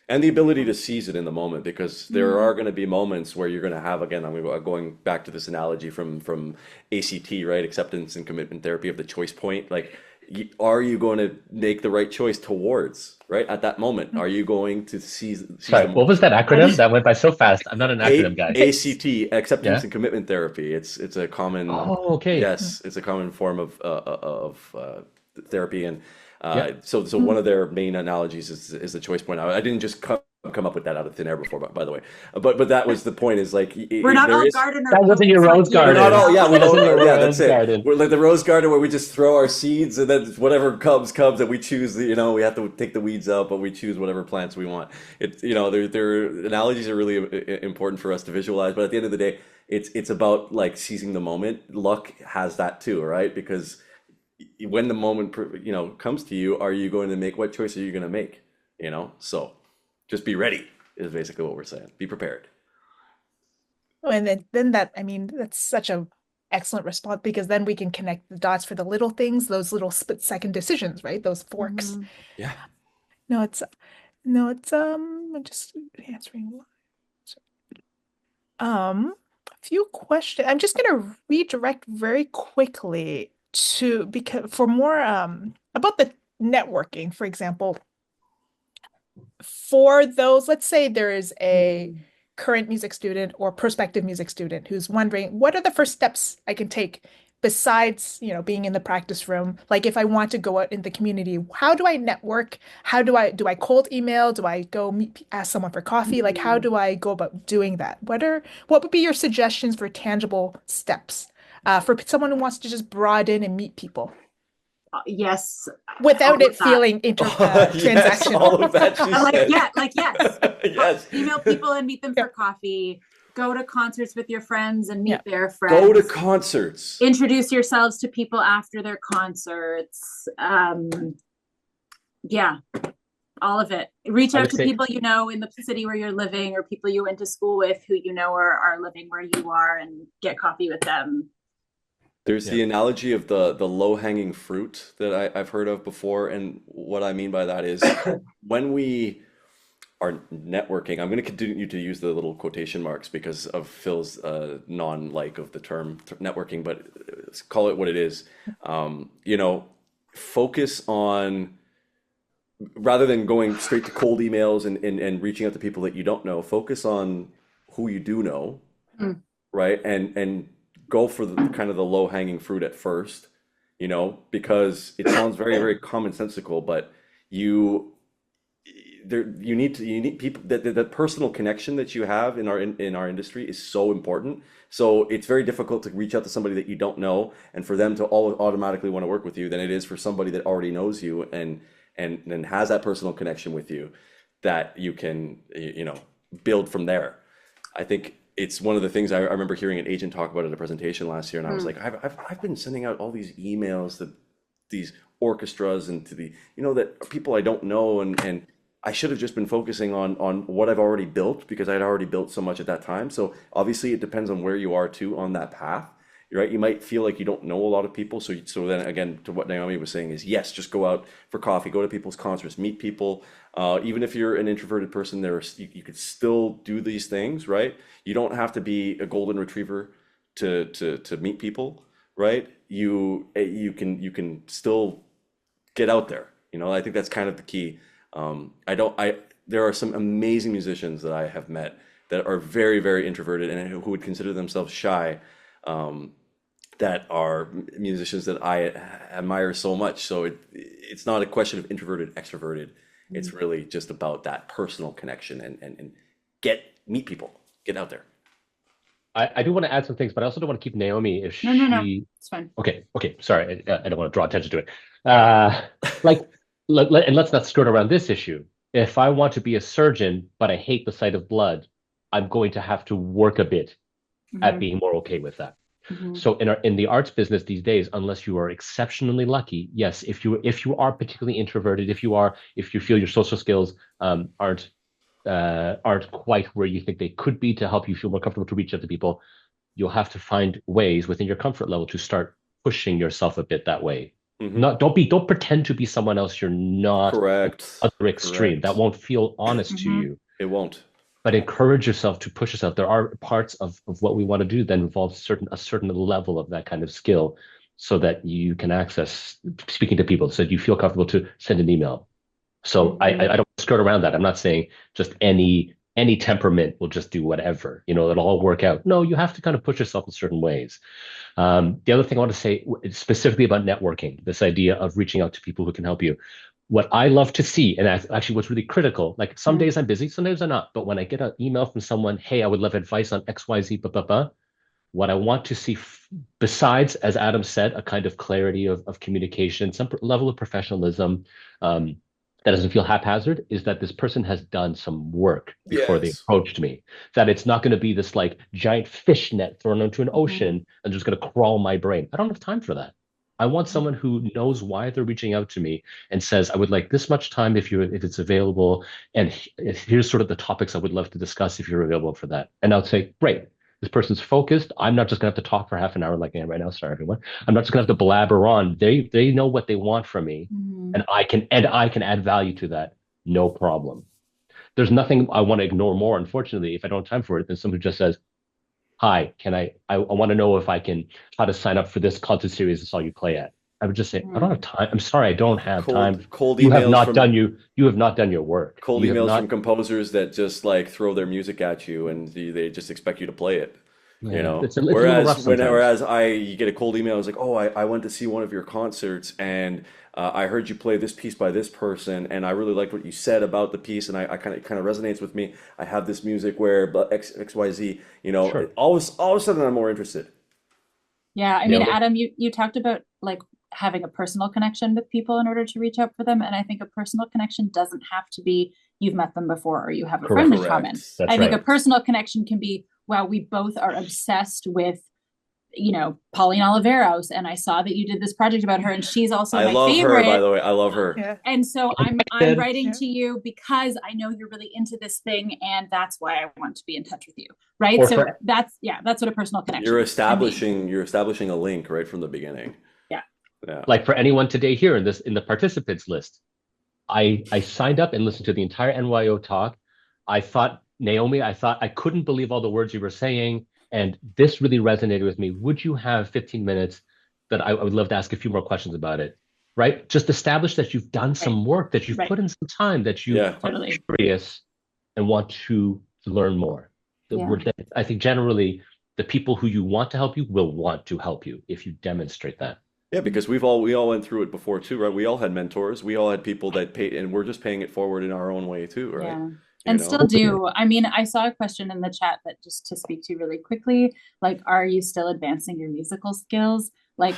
And the ability to seize it in the moment, because there are going to be moments where you're going to have, again, I'm going back to this analogy from ACT, right? Acceptance and commitment therapy of the choice point. Like, are you going to make the right choice towards, right? At that moment, are you going to seize Sorry, the what was that acronym? That went by so fast. I'm not an acronym guy. ACT, acceptance Yeah. and commitment therapy. It's a common, Oh, okay. yes, it's a common form of therapy, and Yeah. so one of their main analogies is the choice point. I didn't just come up with that out of thin air before, by the way, but that was the point. Is like We're not there all is. gardener. That wasn't your poets rose like you. We're garden. not all, yeah, we That wasn't your don't, yeah, rose that's it. garden. We're like the rose garden where we just throw our seeds and then whatever comes, and we choose, we have to take the weeds out, but we choose whatever plants we want. Their analogies are really important for us to visualize, but at the end of the day, it's about like seizing the moment. Luck has that too, right? Because when the moment, comes to you, are you going to make, what choice are you going to make? So just be ready is basically what we're saying. Be prepared. Oh, and then that's such a excellent response, because then we can connect the dots for the little things, those little split-second decisions, right? Those forks. Mhm. Yeah. I'm just answering. A few questions. I'm just gonna redirect very quickly because for more about the networking, for example, for those, let's say there is a current music student or prospective music student who's wondering, what are the first steps I can take besides, being in the practice room? Like if I want to go out in the community, how do I network? How do I cold email? Do I go ask someone for coffee? Like how do I go about doing that? What would be your suggestions for tangible steps for someone who wants to just broaden and meet people Yes, without all it of that. feeling Yes, transactional? all of that she said. Yes. Yes. Email people and meet them Yeah. for coffee. Go to concerts with your friends and meet Yeah. their friends. Go to concerts. Introduce yourselves to people after their concerts. Yeah, all of it. Reach I out would to say- people you know in the city where you're living, or people you went to school with who are living where you are, and get coffee with them. There's the analogy of the low-hanging fruit that I've heard of before, and what I mean by that is when we are networking, I'm going to continue to use the little quotation marks because of Phil's non-like of the term networking, but call it what it is. Focus on, rather than going straight to cold emails and reaching out to people that you don't know, focus on who you do know, right? And go for the kind of the low-hanging fruit at first, because it sounds very, very commonsensical, but you need people, that personal connection that you have in our industry is so important. So it's very difficult to reach out to somebody that you don't know and for them to automatically want to work with you than it is for somebody that already knows you and has that personal connection with you that you can, build from there. I think it's one of the things I remember hearing an agent talk about at a presentation last year, and I was like, I've been sending out all these emails to these orchestras and to that people I don't know, and I should have just been focusing on what I've already built because I'd already built so much at that time. So obviously it depends on where you are too on that path. Right? You might feel like you don't know a lot of people. So then again, to what Naomi was saying is yes, just go out for coffee, go to people's concerts, meet people. Even if you're an introverted person, you could still do these things, right? You don't have to be a golden retriever to meet people, right? You can still get out there. I think that's kind of the key. There are some amazing musicians that I have met that are very, very introverted and who would consider themselves shy, that are musicians that I admire so much. So it's not a question of introverted, extroverted. It's really just about that personal connection and meet people, get out there. I do want to add some things, but I also don't want to keep Naomi if she. No, it's fine. Okay, sorry, I don't want to draw attention to it. And let's not skirt around this issue. If I want to be a surgeon, but I hate the sight of blood, I'm going to have to work a bit at being more okay with that. So in the arts business these days, unless you are exceptionally lucky, yes, if you are particularly introverted, if you feel your social skills aren't quite where you think they could be to help you feel more comfortable to reach out to people, you'll have to find ways within your comfort level to start pushing yourself a bit that way. Don't pretend to be someone else you're not. Correct. Other extreme. Correct. That won't feel honest to you. It won't. But encourage yourself to push yourself. There are parts of what we want to do that involve a certain level of that kind of skill so that you can access speaking to people, so that you feel comfortable to send an email. So I don't skirt around that. I'm not saying just any temperament will just do whatever, it'll all work out. No, you have to kind of push yourself in certain ways. The other thing I want to say specifically about networking, this idea of reaching out to people who can help you. What I love to see, and that's actually what's really critical, like some days I'm busy, some days I'm not, but when I get an email from someone, hey, I would love advice on XYZ, blah, blah, blah, what I want to see, besides, as Adam said, a kind of clarity of communication, some level of professionalism that doesn't feel haphazard, is that this person has done some work before they approached me. That it's not going to be this like giant fish net thrown into an ocean and just going to crawl my brain. I don't have time for that. I want someone who knows why they're reaching out to me and says, I would like this much time if it's available. And here's sort of the topics I would love to discuss if you're available for that. And I would say, great, this person's focused. I'm not just going to have to talk for half an hour like I am right now. Sorry, everyone. I'm not just going to have to blabber on. They know what they want from me, and I can add value to that. No problem. There's nothing I want to ignore more, unfortunately, if I don't have time for it, than someone who just says, hi, I want to know how to sign up for this concert series I saw you play at. I would just say, I don't have time. I'm sorry, I don't have time. Cold you emails have not done you have not done your work. Cold emails from composers that just like throw their music at you and they just expect you to play it. It's Whereas you get a cold email, it's like, oh, I went to see one of your concerts and I heard you play this piece by this person, and I really liked what you said about the piece, and I kind of resonates with me. I have this music where XYZ, Sure. all of a sudden I'm more interested. Yeah, I mean, Adam, you talked about like having a personal connection with people in order to reach out for them, and I think a personal connection doesn't have to be you've met them before or you have a friend in common. That's I think right. a personal connection can be, wow, we both are obsessed with Pauline Oliveros, and I saw that you did this project about her, and she's also I my love favorite. her, by the way. I love her. Yeah. And so I'm writing to you because I know you're really into this thing, and that's why I want to be in touch with you, right? Or So that's what a personal connection You're is to me. establishing a link right from the beginning. Yeah. Like for anyone today here in the participants list, I signed up and listened to the entire NYO talk. I thought, Naomi, I couldn't believe all the words you were saying. And this really resonated with me. Would you have 15 minutes that I would love to ask a few more questions about it, right? Just establish that you've done some work, that you've put in some time, that you are curious and want to learn more. I think generally the people who you want to help you will want to help you if you demonstrate that. Yeah, because we all went through it before too, right? We all had mentors. We all had people that paid, and we're just paying it forward in our own way too, right? Yeah. And still do. I mean, I saw a question in the chat that just to speak to really quickly, like, are you still advancing your musical skills? Like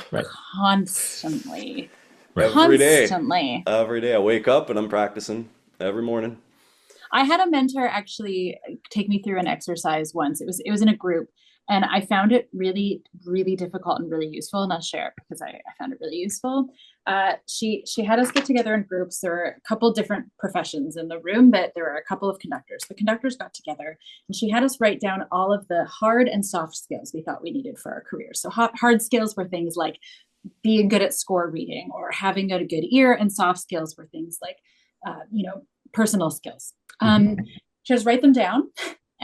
constantly. Every day. Constantly. Every day. I wake up and I'm practicing every morning. I had a mentor actually take me through an exercise once. It was in a group, and I found it really, really difficult and really useful. And I'll share it because I found it really useful. She had us get together in groups. There were a couple different professions in the room, but there were a couple of conductors. The conductors got together, and she had us write down all of the hard and soft skills we thought we needed for our career. So hard skills were things like being good at score reading or having a good ear, and soft skills were things like, personal skills. She has write them down.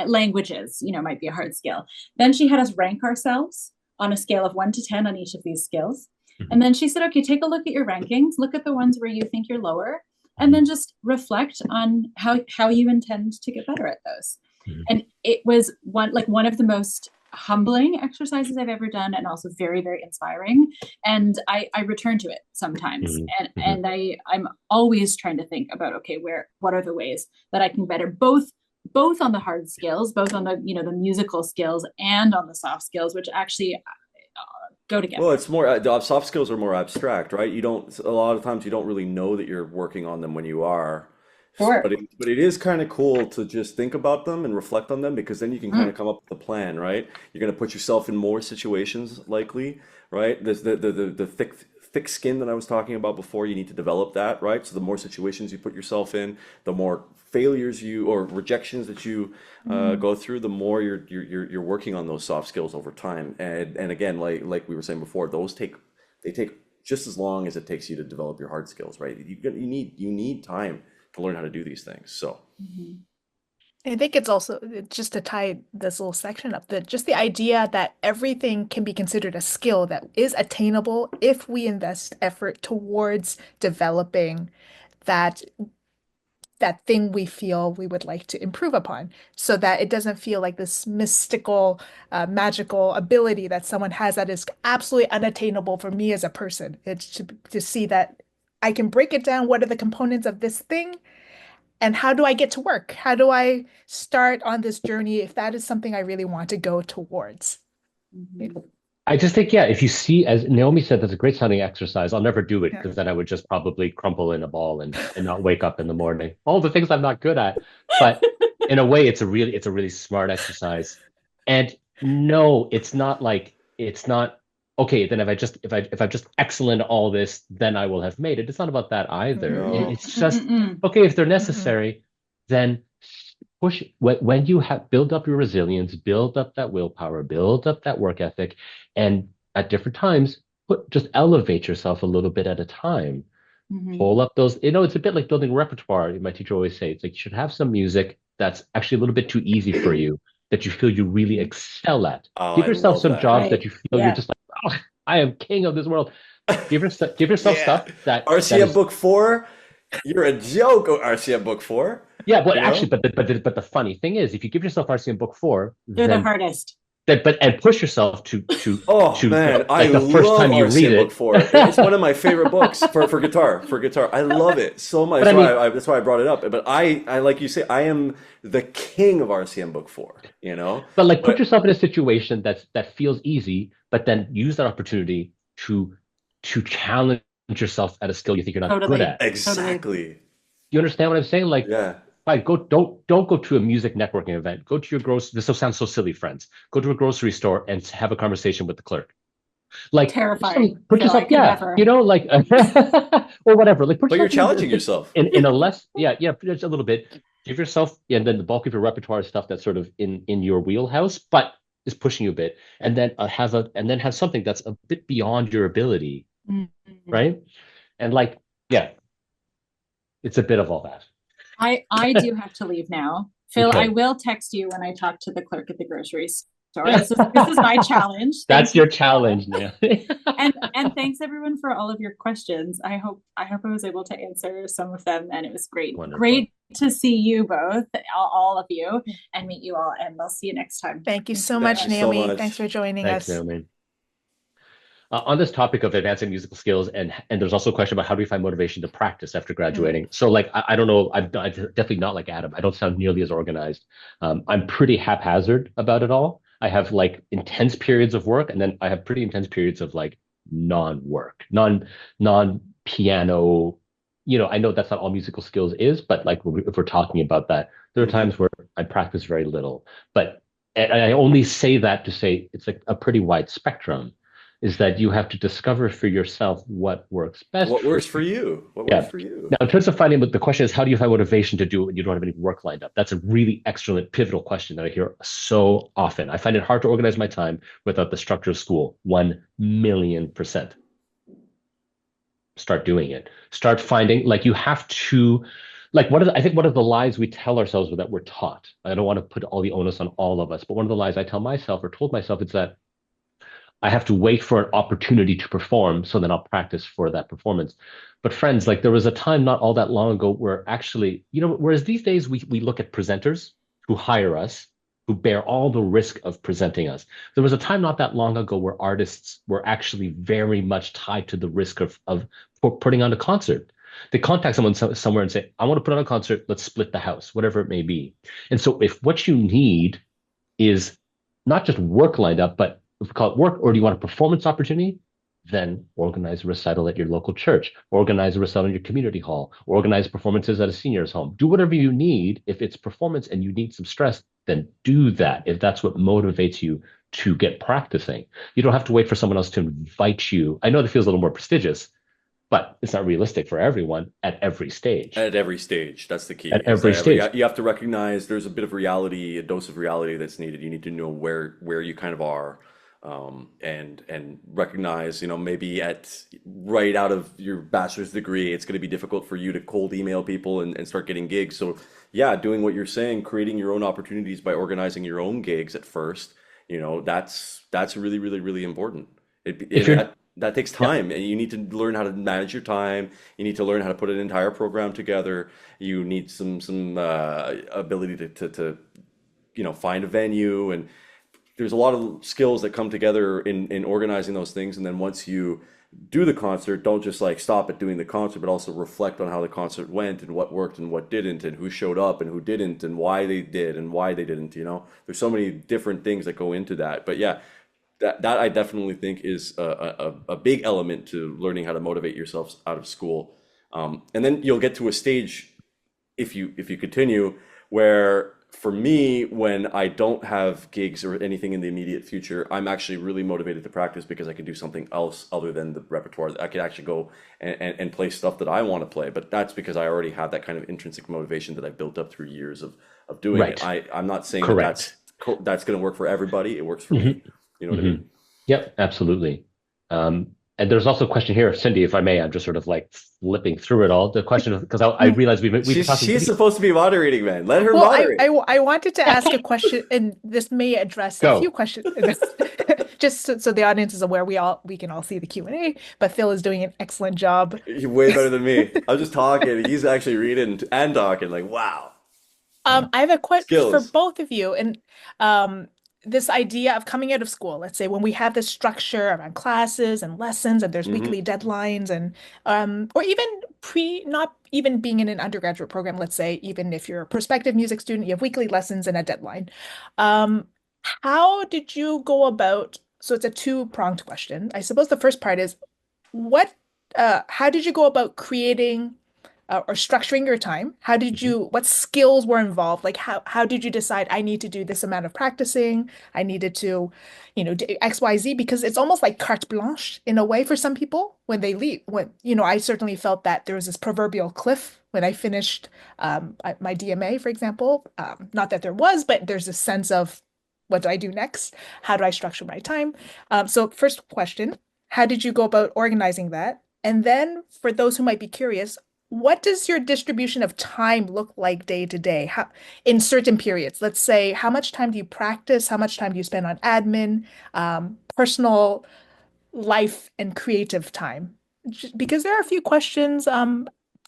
Languages, might be a hard skill. Then she had us rank ourselves on a scale of 1 to 10 on each of these skills. And then she said, okay, take a look at your rankings, look at the ones where you think you're lower, and then just reflect on how you intend to get better at those. And it was one of the most humbling exercises I've ever done, and also very, very inspiring. And I return to it sometimes. And I'm always trying to think about, okay, what are the ways that I can better both on the hard skills, both on the, the musical skills, and on the soft skills, which actually go together. Well, it's more, the soft skills are more abstract, right? A lot of times you don't really know that you're working on them when you are. Sure. But it is kind of cool to just think about them and reflect on them, because then you can kind of come up with a plan, right? You're going to put yourself in more situations, likely, right? There's the thick skin that I was talking about before. You need to develop that, right? So the more situations you put yourself in, the more failures or rejections that you go through, the more you're working on those soft skills over time. And again, like we were saying before, they take just as long as it takes you to develop your hard skills, right? You need time to learn how to do these things. So I think it's also, just to tie this little section up, just the idea that everything can be considered a skill that is attainable if we invest effort towards developing that thing we feel we would like to improve upon, so that it doesn't feel like this mystical, magical ability that someone has that is absolutely unattainable for me as a person. It's to see that I can break it down. What are the components of this thing? And how do I get to work? How do I start on this journey if that is something I really want to go towards? I just think, if you see, as Naomi said, that's a great sounding exercise. I'll never do it, because then I would just probably crumple in a ball and not wake up in the morning. All the things I'm not good at. But in a way, it's a really smart exercise. And no, it's not okay, then if I'm just excellent at all this, then I will have made it. It's not about that either. It's just, okay, if they're necessary, then push. When you build up your resilience, build up that willpower, build up that work ethic, and at different times, just elevate yourself a little bit at a time. Pull up those, it's a bit like building repertoire. My teacher always say, it's like you should have some music that's actually a little bit too easy for you, that you feel you really excel at. Give yourself some jobs that you feel you're just like, oh, I am king of this world. Give yourself stuff that RCM Book 4, you're a joke. RCM Book 4. Yeah, but actually, but the funny thing is, if you give yourself RCM Book 4, you're the hardest. And push yourself to man, like I the first love time you RCM read it. Book 4. It's one of my favorite books for guitar. I love it so much. That's why I brought it up. But I like you say, I am the king of RCM Book 4. But put yourself in a situation that feels easy, but then use that opportunity to challenge yourself at a skill you think you're not good at. Exactly. You understand what I'm saying? Fine, don't go to a music networking event. Go to your this sounds so silly, friends. Go to a grocery store and have a conversation with the clerk. Terrifying. Put yourself, or whatever. But you're challenging yourself in a less, just a little bit. Give yourself, and then the bulk of your repertoire is stuff that's sort of in your wheelhouse, but is pushing you a bit, and then have something that's a bit beyond your ability, right? And it's a bit of all that. I do have to leave now. Phil, okay. I will text you when I talk to the clerk at the grocery store. This is my challenge. That's your challenge now. and thanks everyone for all of your questions. I hope I was able to answer some of them, and it was great. Wonderful. Great to see you both, all of you, and meet you all, and I'll see you next time. Thank you so much, Naomi. Thanks for joining us. Naomi. On this topic of advancing musical skills, and there's also a question about how do we find motivation to practice after graduating. So I don't know, I'm definitely not like Adam. I don't sound nearly as organized. I'm pretty haphazard about it all. I have intense periods of work, and then I have pretty intense periods of non-work, non-piano I know that's not all musical skills is, but like if we're talking about that, there are Hmm. times where I practice very little. But and I only say that to say it's like a pretty wide spectrum, is that you have to discover for yourself what works best What for works for you. you? What works Yeah. for you? Now, in terms of finding, but the question is, how do you find motivation to do it when you don't have any work lined up? That's a really excellent, pivotal question that I hear so often. I find it hard to organize my time without the structure of school. 1,000,000%. Start doing it. Start finding, like, you have to, like, I think one of the lies we tell ourselves that we're taught. I don't want to put all the onus on all of us, but one of the lies I tell myself or told myself is that I have to wait for an opportunity to perform, so then I'll practice for that performance. But friends, like there was a time not all that long ago where actually, whereas these days we look at presenters who hire us, who bear all the risk of presenting us. There was a time not that long ago where artists were actually very much tied to the risk of putting on a concert. They contact someone somewhere and say, I want to put on a concert, let's split the house, whatever it may be. And so if what you need is not just work lined up, but if we call it work, or do you want a performance opportunity? Then organize a recital at your local church, organize a recital in your community hall, organize performances at a senior's home. Do whatever you need. If it's performance and you need some stress, then do that if that's what motivates you to get practicing. You don't have to wait for someone else to invite you. I know that feels a little more prestigious, but it's not realistic for everyone at every stage. At every stage, that's the key. At Is that every stage. you have to recognize there's a bit of reality, a dose of reality that's needed. You need to know where you kind of are, and recognize, maybe at right out of your bachelor's degree, it's going to be difficult for you to cold email people and start getting gigs. So yeah, doing what you're saying, creating your own opportunities by organizing your own gigs at first, that's really, really, really important. If And you're, that takes yeah, time, and you need to learn how to manage your time. You need to learn how to put an entire program together. You need some ability to find a venue, and there's a lot of skills that come together in organizing those things. And then once you do the concert, don't just like stop at doing the concert, but also reflect on how the concert went and what worked and what didn't, and who showed up and who didn't, and why they did and why they didn't. There's so many different things that go into that. But yeah, that I definitely think is a big element to learning how to motivate yourself out of school. And then you'll get to a stage, if you continue, where for me, when I don't have gigs or anything in the immediate future, I'm actually really motivated to practice because I can do something else other than the repertoire. I could actually go and play stuff that I want to play, but that's because I already have that kind of intrinsic motivation that I've built up through years of doing it. right. I'm not saying that that's Correct. that's going to work for everybody. It works for Hmm. me. You know what I Hmm. mean? Yep, absolutely. And there's also a question here, Cindy, if I may, I'm just sort of like flipping through it all. The question of, because I Mm. realize we've been talking She's pretty. supposed to be moderating, man. Let her Well, moderate. I wanted to ask a question, and this may address a few Go. questions. Just so the audience is aware, we can all see the Q&A, but Phil is doing an excellent job. You're way better than me. I'm just talking. He's actually reading and talking. Like, wow, Yeah. I have a question for skills. both of you, and um, this idea of coming out of school. Let's say when we have this structure around classes and lessons, and there's Hmm. weekly deadlines, and or even not even being in an undergraduate program. Let's say even if you're a prospective music student, you have weekly lessons and a deadline. Um, how did you go about? So it's a two-pronged question. I suppose the first part is what, how did you go about creating or structuring your time? Mhm. What skills were involved? Like how did you decide I need to do this amount of practicing? I needed to, do X, Y, Z, because it's almost like carte blanche in a way for some people when they leave. I certainly felt that there was this proverbial cliff when I finished my DMA, for example. Not that there was, but there's a sense of what do I do next? How do I structure my time? So first question, how did you go about organizing that? And then for those who might be curious, what does your distribution of time look like day to day? How, in certain periods, let's say, how much time do you practice? How much time do you spend on admin, personal life, and creative time? Because there are a few questions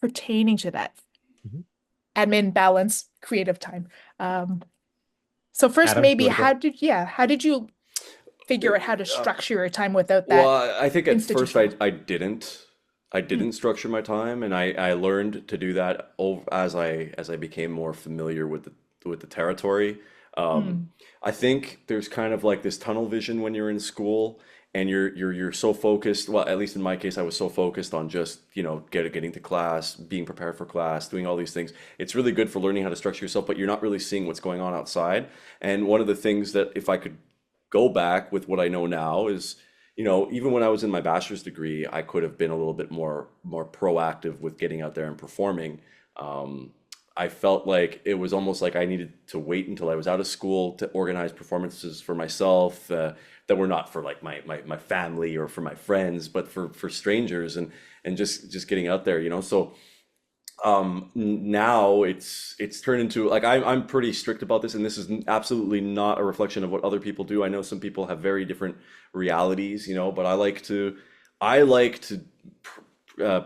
pertaining to that. Mhm. Admin, balance, creative time. Um, so first, Adam, you maybe want to go? how did you figure out how to Uh, structure your time without well, that I think at first I institutional? I didn't. I Hmm. didn't structure my time, and I learned to do that as I became more familiar with the territory. Um, Hmm. I think there's kind of like this tunnel vision when you're in school, and you're so focused. Well, at least in my case, I was so focused on just, you know, getting to class, being prepared for class, doing all these things. It's really good for learning how to structure yourself, but you're not really seeing what's going on outside. And one of the things that, if I could go back with what I know now, is, you know, even when I was in my bachelor's degree, I could have been a little bit more proactive with getting out there and performing. I felt like it was almost like I needed to wait until I was out of school to organize performances for myself, that were not for like my family or for my friends, but for strangers, and just getting out there, you know. So now it's turned into like, I'm pretty strict about this, and this is absolutely not a reflection of what other people do. I know some people have very different realities, you know, but I like to uh,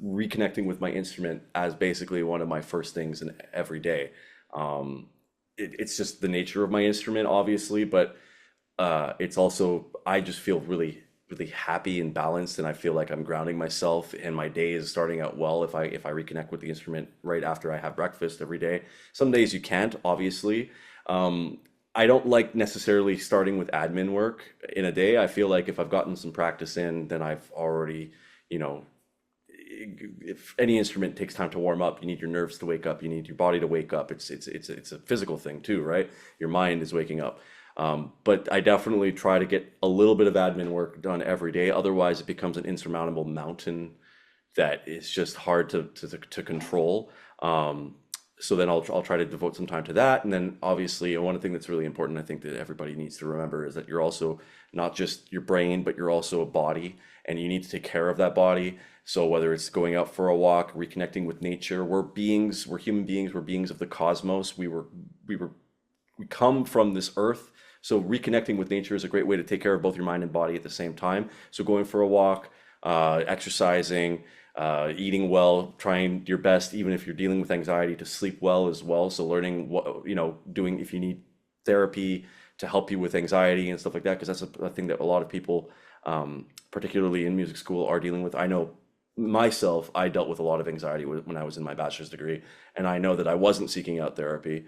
reconnecting with my instrument as basically one of my first things in every day. It's just the nature of my instrument, obviously, but it's also, I just feel really happy and balanced, and I feel like I'm grounding myself, and my day is starting out well if I reconnect with the instrument right after I have breakfast every day. Some days you can't, obviously. I don't like necessarily starting with admin work in a day. I feel like if I've gotten some practice in, then I've already, you know, if any instrument takes time to warm up, you need your nerves to wake up, you need your body to wake up. It's a physical thing too, right? Your mind is waking up. But I definitely try to get a little bit of admin work done every day. Otherwise, it becomes an insurmountable mountain that is just hard to control. So then I'll try to devote some time to that. And then obviously, one thing that's really important, I think that everybody needs to remember, is that you're also not just your brain, but you're also a body, and you need to take care of that body. So whether it's going out for a walk, reconnecting with nature, we're human beings, we're beings of the cosmos. We come from this earth. So reconnecting with nature is a great way to take care of both your mind and body at the same time. So going for a walk, exercising, eating well, trying your best, even if you're dealing with anxiety, to sleep well as well. So learning what, you know, doing, if you need therapy to help you with anxiety and stuff like that, because that's a thing that a lot of people, particularly in music school, are dealing with. I know myself, I dealt with a lot of anxiety when I was in my bachelor's degree, and I know that I wasn't seeking out therapy.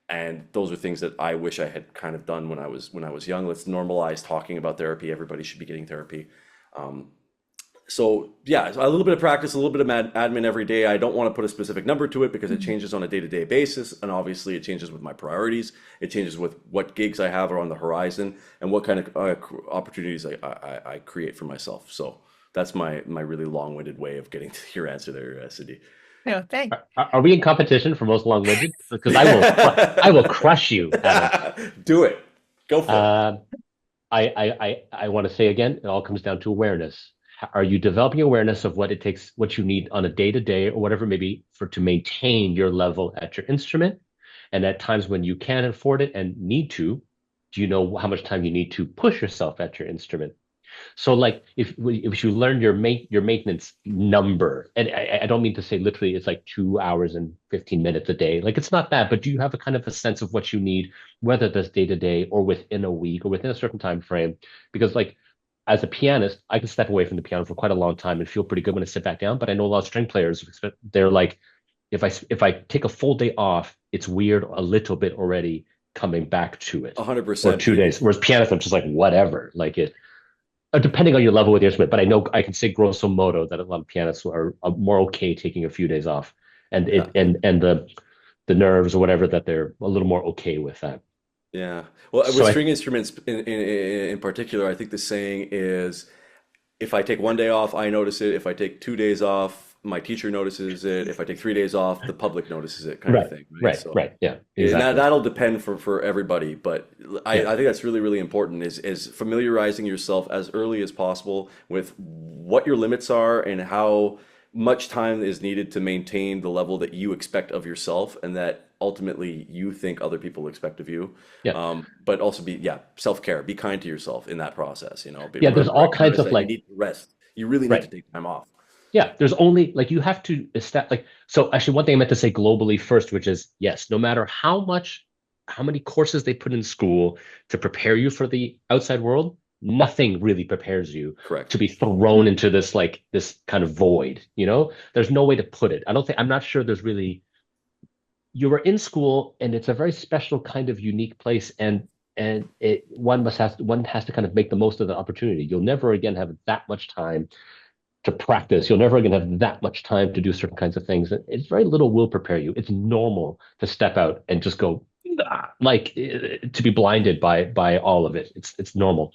And those are things that I wish I had kind of done when I was young. Let's normalize talking about therapy. Everybody should be getting therapy. Um, so yeah, so a little bit of practice, a little bit of admin every day. I don't want to put a specific number to it because it changes on a day-to-day basis, and obviously it changes with my priorities. It changes with what gigs I have are on the horizon and what kind of opportunities I create for myself. So that's my really long-winded way of getting to your answer there, Cindy. No, thanks. Are we in competition for most long-winded? Because I will crush you, Adam. Do it. Go for it. Uh, I want to say again, it all comes down to awareness. Are you developing awareness of what it takes, what you need on a day-to-day or whatever it may be, to maintain your level at your instrument? And at times when you can afford it and need to, do you know how much time you need to push yourself at your instrument? So like if you learn your maintenance number, and I don't mean to say literally it's like 2 hours and 15 minutes a day. Like it's not that, but do you have a kind of a sense of what you need, whether that's day to day or within a week or within a certain time frame? Because like as a pianist, I can step away from the piano for quite a long time and feel pretty good when I sit back down. But I know a lot of string players, they're like, if I take a full day off, it's weird a little bit already coming back to it. 100%. Or 2 days. Whereas pianists, I'm just like, whatever. Like it, depending on your level with the instrument, but I know I can say grosso modo that a lot of pianists are more okay taking a few days off, and Yeah. the nerves or whatever, that they're a little more okay with that. Yeah. Well, So with I string instruments in particular, I think the saying is, if I take one day off, I notice it. If I take 2 days off, my teacher notices it. If I take 3 days off, the public notices it, kind of right, thing, right? right, So, right, yeah, and exactly, that'll depend for everybody, but yeah, I think that's really important, is familiarizing yourself as early as possible with what your limits are and how much time is needed to maintain the level that you expect of yourself and that ultimately you think other people expect of you. yeah, But also self-care, be kind to yourself in that process, but yeah. There's all kinds recognize of that you like, need to rest. You really need to right. take time off. Yeah, there's only like you have to establish like so actually one thing I meant to say globally first, which is yes, no matter how many courses they put in school to prepare you for the outside world, nothing really prepares you to Correct. be thrown into this kind of void, you know? There's no way to put it. I'm not sure there's really, you were in school and it's a very special kind of unique place, and and one has to kind of make the most of the opportunity. You'll never again have that much time to practice. You'll never again have that much time to do certain kinds of things. It's very little will prepare you. It's normal to step out and just go like to be blinded by all of it. It's normal.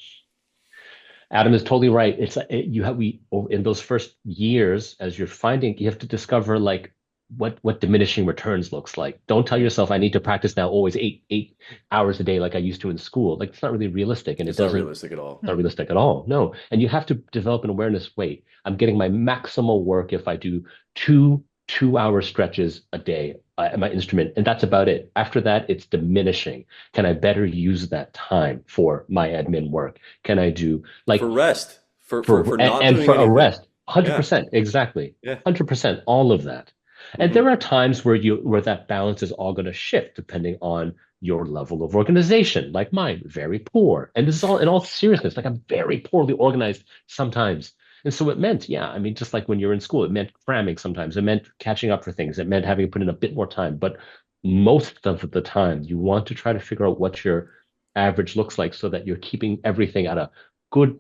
Adam is totally right. It's you have we in those first years as you're finding you have to discover like what diminishing returns looks like. Don't tell yourself I need to practice now always eight hours a day like I used to in school. Like it's not really realistic, and it It's not doesn't realistic at all. not realistic at all. No, and you have to develop an awareness. Wait, I'm getting my maximal work if I do two-hour stretches a day at my instrument, and that's about it. After that, it's diminishing. Can I better use that time for my admin work? Can I do For like rest, for not and doing for a anything. rest? Yeah, 100%, exactly. yeah. 100%, all of that. And Hmm. there are times where that balance is all going to shift depending on your level of organization, like mine, very poor. And this is all in all seriousness, like I'm very poorly organized sometimes. And so it meant, yeah, I mean, just like when you're in school, it meant cramming sometimes. It meant catching up for things. It meant having to put in a bit more time. But most of the time, you want to try to figure out what your average looks like so that you're keeping everything at a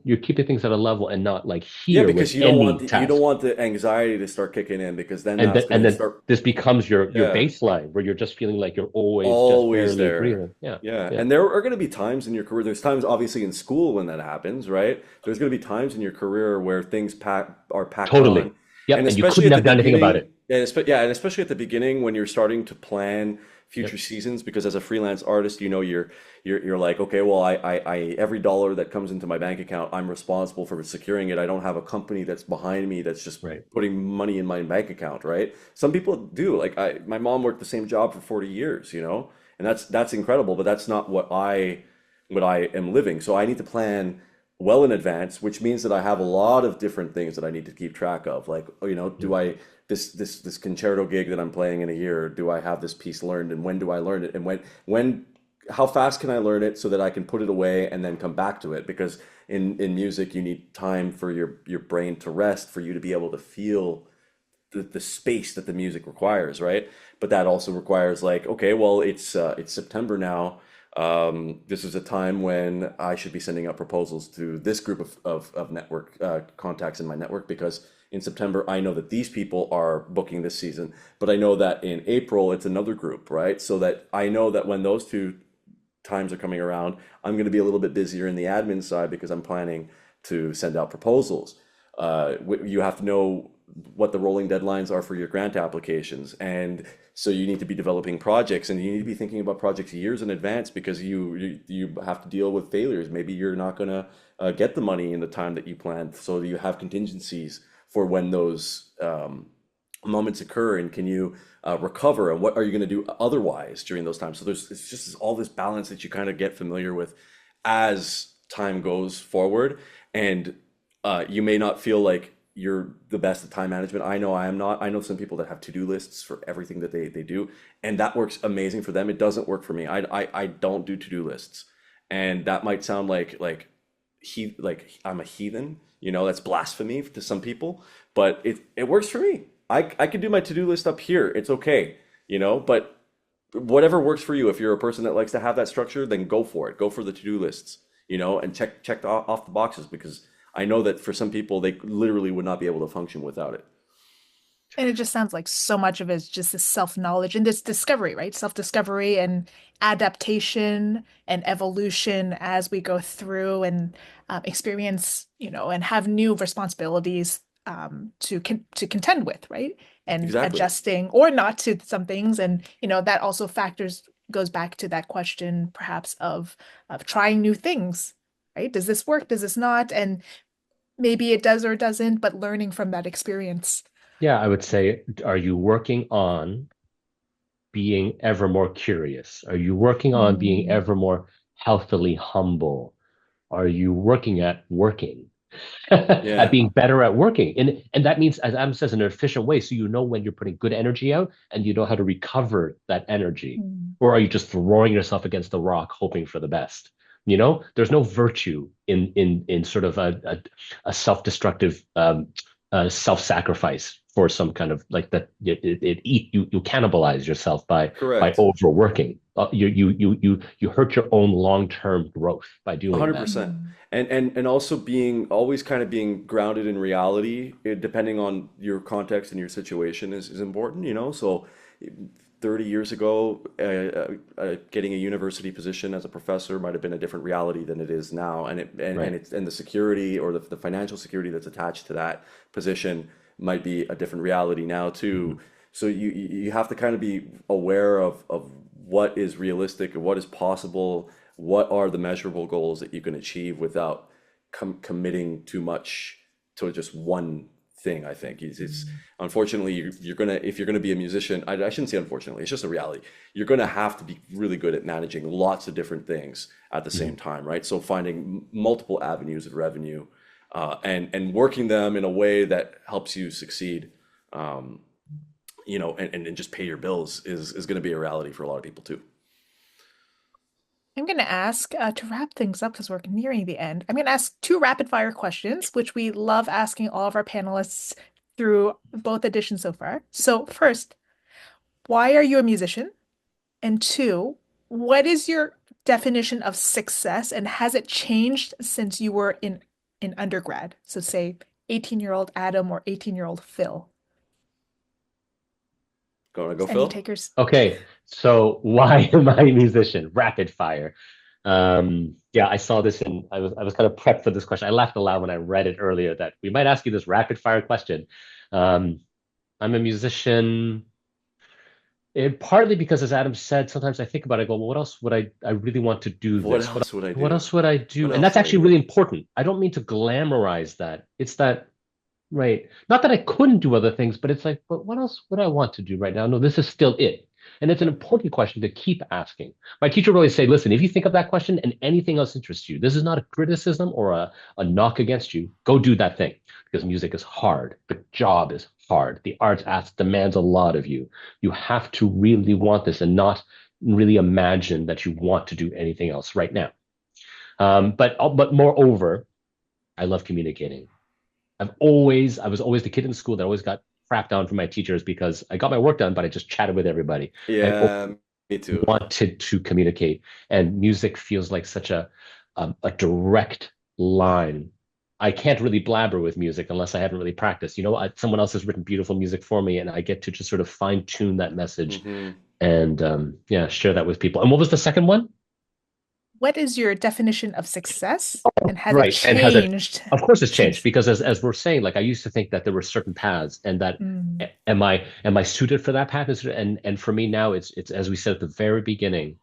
you're keeping things at a level and not like Yeah, here with because any you don't task. want the anxiety to start kicking in because then that's And going to then start. this becomes your Yeah, baseline where you're just feeling like you're always just always barely there. breathing. Yeah, Yeah, yeah, and there are going to be times in your career. There's times, obviously, in school when that happens, right? There's going to be times in your career where are packed totally. on, Yep. and And you especially couldn't at the have done anything about beginning, it. and especially at the beginning when you're starting to plan future Yep. seasons. Because as a freelance artist, you're like, okay, well, I every dollar that comes into my bank account, I'm responsible for securing it. I don't have a company that's behind me that's just Right. putting money in my bank account, right? Some people do. Like my mom worked the same job for 40 years, and that's incredible, but that's not what I am living. So I need to plan well in advance, which means that I have a lot of different things that I need to keep track of. Like, do Mm. I this concerto gig that I'm playing in a year, do I have this piece learned, and when do I learn it, and when how fast can I learn it so that I can put it away and then come back to it? Because in music, you need time for your brain to rest, for you to be able to feel the space that the music requires, right? But that also requires like, okay, well, it's September now. This is a time when I should be sending out proposals to this group of network contacts in my network because in September I know that these people are booking this season, but I know that in April it's another group, right? So that I know that when those two times are coming around, I'm going to be a little bit busier in the admin side because I'm planning to send out proposals. You have to know what the rolling deadlines are for your grant applications, and so you need to be developing projects, and you need to be thinking about projects years in advance because you have to deal with failures. Maybe you're not going to get the money in the time that you planned, so you have contingencies for when those moments occur, and can you recover, and what are you going to do otherwise during those times? So it's just all this balance that you kind of get familiar with as time goes forward, and you may not feel like you're the best at time management. I know I am not. I know some people that have to-do lists for everything that they do, and that works amazing for them. It doesn't work for me. I don't do to-do lists, and that might sound like I'm a heathen. That's blasphemy to some people, but it works for me. I could do my to-do list up here. It's okay, but whatever works for you. If you're a person that likes to have that structure, then go for it. Go for the to-do lists, and check off the boxes because I know that for some people they literally would not be able to function without it. And it just sounds like so much of it is just this self-knowledge and this discovery, right? Self-discovery and adaptation and evolution as we go through and experience, and have new responsibilities to contend with, right? And Exactly. adjusting or not to some things, and that also factors goes back to that question, perhaps of trying new things, right? Does this work? Does this not? And maybe it does or doesn't, but learning from that experience. Yeah, I would say, are you working on being ever more curious? Are you working on being Mm. ever more healthily humble? Are you working at working? At Yeah. being better at working. And that means, as Adam says, in an efficient way. So you know when you're putting good energy out and you know how to recover that energy. Mm. Or are you just throwing yourself against the rock, hoping for the best? There's no virtue in sort of a self-destructive self-sacrifice for some kind of like that. You cannibalize yourself by Correct. overworking. you hurt your own long-term growth by doing that. 100%. And also being always kind of being grounded in reality, depending on your context and your situation is important, you know? So 30 years ago, getting a university position as a professor might have been a different reality than it is now. Right. And the security or the financial security that's attached to that position might be a different reality now too. So you have to kind of be aware of what is realistic and what is possible, what are the measurable goals that you can achieve without committing too much to just one thing. I think it's unfortunately you're gonna, if you're gonna be a musician, I shouldn't say unfortunately, it's just a reality. You're gonna have to be really good at managing lots of different things at the same time, right? So finding multiple avenues of revenue, and working them in a way that helps you succeed, you know, and just pay your bills is going to be a reality for a lot of people too. I'm going to ask to wrap things up because we're nearing the end. I'm going to ask two rapid fire questions, which we love asking all of our panelists through both editions so far. So, first, why are you a musician? And two, what is your definition of success and has it changed since you were in undergrad? So, say 18-year-old Adam or 18-year-old Phil. Going to go, Any Phil? takers? Okay, so why am I a musician? Rapid fire. Yeah, I saw this and I was kind of prepped for this question. I laughed aloud when I read it earlier that we might ask you this rapid fire question. Um, I'm a musician. Partly because, as Adam said, sometimes I think about it, I go, well, what else would I really want to do What this? else would I What do? else would I What do? And else that's would I actually do? really important. I don't mean to glamorize that. It's that, right. Not that I couldn't do other things, but it's like, but what else would I want to do right now? No, this is still it. And it's an Yeah. important question to keep asking. My teacher would always say, listen, if you think of that question and anything else interests you, this is not a criticism or a knock against you. Go do that thing because music is hard. The job is hard. The arts demands a lot of you. You have to really want this and not really imagine that you want to do anything else right now. But moreover, I love communicating. I was always the kid in school that always got crapped down from my teachers because I got my work done, but I just chatted with everybody. I Yeah, me too. wanted to communicate, and music feels like such a direct line. I can't really blabber with music unless I haven't really practiced. You know, someone else has written beautiful music for me, and I get to just sort of fine tune that message Hmm. and yeah, share that with people. And what was the second one? What is your definition of success and has it Right. And has it, changed of course it's changed since? because as we're saying, like I used to think that there were certain paths and that Mm. am I suited for that path? And for me now it's as we said at the very beginning,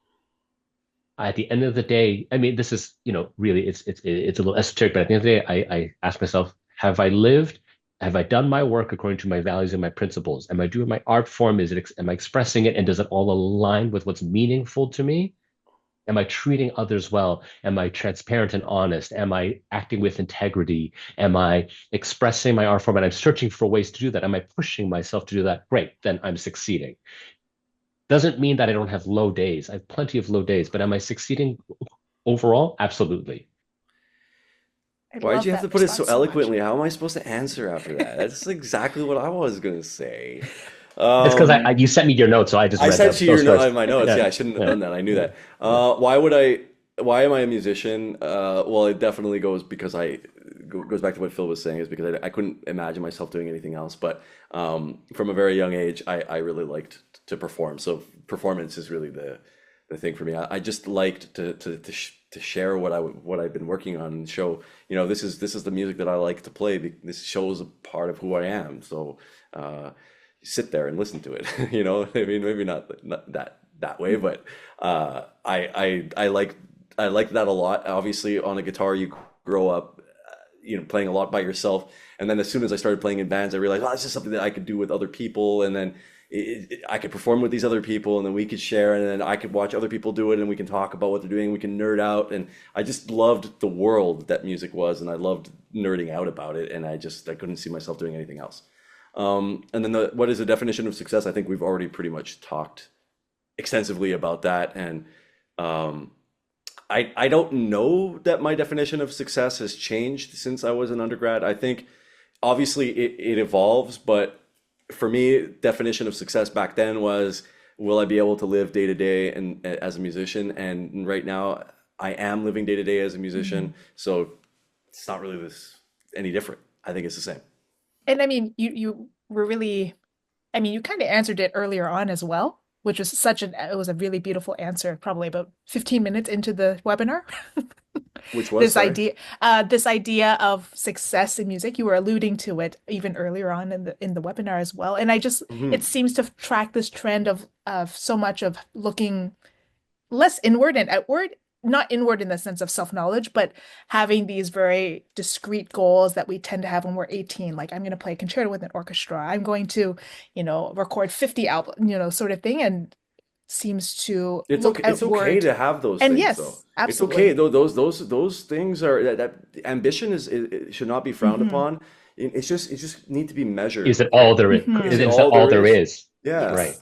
at the end of the day, I mean this is, you know, really it's a little esoteric, but at the end of the day, I ask myself, have I lived? Have I done my work according to my values and my principles? Am I doing my art form? Am I expressing it and does it all align with what's meaningful to me? Am I treating others well? Am I transparent and honest? Am I acting with integrity? Am I expressing my art form and I'm searching for ways to do that? Am I pushing myself to do that? Great, then I'm succeeding. Doesn't mean that I don't have low days. I have plenty of low days, but am I succeeding overall? Absolutely. I Why'd love you have to that put it so response so much. eloquently? How am I supposed to answer after that? That's exactly what I was gonna say. It's because Um, you sent me your notes, so I just I read sent you those first. my notes. Yeah, Yeah, I shouldn't have yeah, done that. I knew yeah, that. yeah. Why would I? Why am I a musician? Well, it definitely goes because goes back to what Phil was saying is because I couldn't imagine myself doing anything else. But from a very young age, I really liked to perform. So performance is really the thing for me. I just liked to share what I've been working on and show, you know, this is the music that I like to play. This shows a part of who I am. So sit there and listen to it. You know, I mean, maybe not that way, but I like that a lot. Obviously, on a guitar, you grow up, you know, playing a lot by yourself, and then as soon as I started playing in bands, I realized, oh, this is something that I could do with other people, and then I could perform with these other people, and then we could share, and then I could watch other people do it, and we can talk about what they're doing, we can nerd out, and I just loved the world that music was, and I loved nerding out about it, and I couldn't see myself doing anything else. And then what is the definition of success? I think we've already pretty much talked extensively about that, and um, I don't know that my definition of success has changed since I was an undergrad. I think obviously it evolves, but for me, definition of success back then was will I be able to live day to day and as a musician? And right now, I am living day to day as a Mhm. musician, so it's not really this any different. I think it's the same. And I mean, you were really, I mean, you kind of answered it earlier on as well, which was it was a really beautiful answer, probably about 15 minutes into the webinar. Which was, This sorry. idea, this idea of success in music, you were alluding to it even earlier on in the webinar as well. And it Hmm. seems to track this trend of so much of looking less inward and outward, not inward in the sense of self-knowledge, but having these very discrete goals that we tend to have when we're 18. Like, I'm going to play a concerto with an orchestra. I'm going to, record 50 albums, sort of thing, and seems to It's look okay. It's okay outward. to have those And things, though. yes, It's okay. absolutely. Those things are that ambition it should not be frowned Hmm. upon. It just need to be measured. Is it all there is? Is Hmm. it Is it all all there there is? is? Yeah. Right, Yes,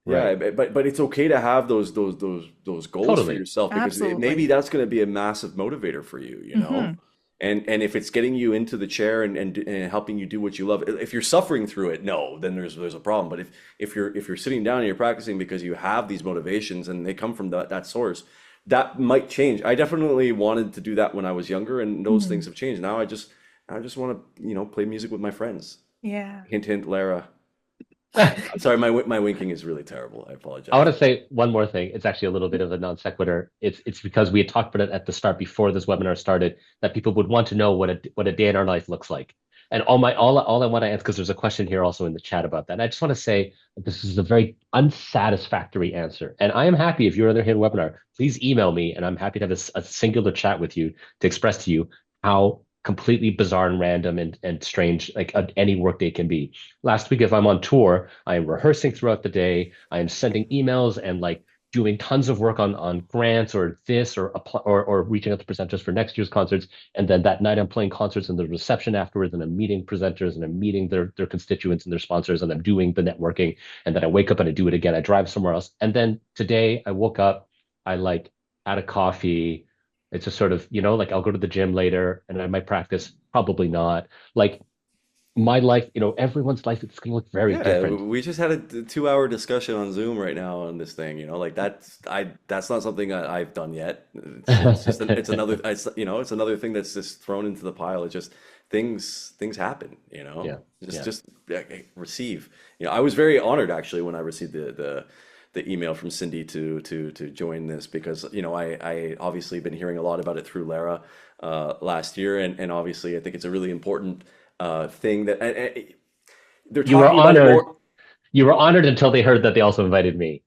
right. Yeah, but it's okay to have those goals for Totally. yourself because maybe absolutely. that's going to be a massive motivator for you, you know? Hmm. And if it's getting you into the chair and helping you do what you love, if you're suffering through it, no, then there's a problem. But if you're sitting down and you're practicing because you have these motivations and they come from that source, that might change. I definitely wanted to do that when I was younger, and those things Hmm. have changed. Now I just want to, play music with my friends. Yeah. Hint, hint, Lara. I'm sorry, my winking is really terrible. I I want apologize. to say one more thing. It's actually a little bit of a non sequitur. It's because we had talked about it at the start before this webinar started that people would want to know what a day in our life looks like. And all I want to answer because there's a question here also in the chat about that. And I just want to say that this is a very unsatisfactory answer. And I am happy if you're on the here webinar, please email me and I'm happy to have a singular chat with you to express to you how completely bizarre and random and strange like any workday can be. Last week, if I'm on tour, I am rehearsing throughout the day. I am sending emails and like doing tons of work on grants or this or reaching out to presenters for next year's concerts. And then that night I'm playing concerts in the reception afterwards, and I'm meeting presenters and I'm meeting their constituents and their sponsors, and I'm doing the networking. And then I wake up and I do it again. I drive somewhere else. And then today I woke up, I like had a coffee. It's just sort of, like I'll go to the gym later and I might practice, probably not. Like my life, everyone's life is going to look very Yeah, different. we just had a 2 hour discussion on Zoom right now on this thing, like that's not something I've done yet. It's just it's another it's another thing that's just thrown into the pile. It's just things happen, Yeah, just yeah. just receive. I was very honored actually when I received the email from Cindy to join this because I obviously been hearing a lot about it through Lara last year, and obviously I think it's a really important thing that they're You were talking about it honored. more. You were honored until they heard that they also invited me.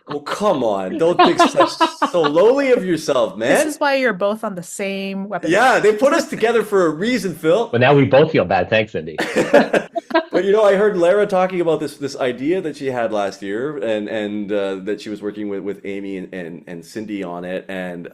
Oh, come on. Don't think such so lowly of yourself, This man. is why you're both on the same webinar. Yeah, they put us together for a reason, Phil. But now we both feel bad. Thanks, Cindy. But I heard Lara talking about this idea that she had last year, and that she was working with Amy and Cindy on it. And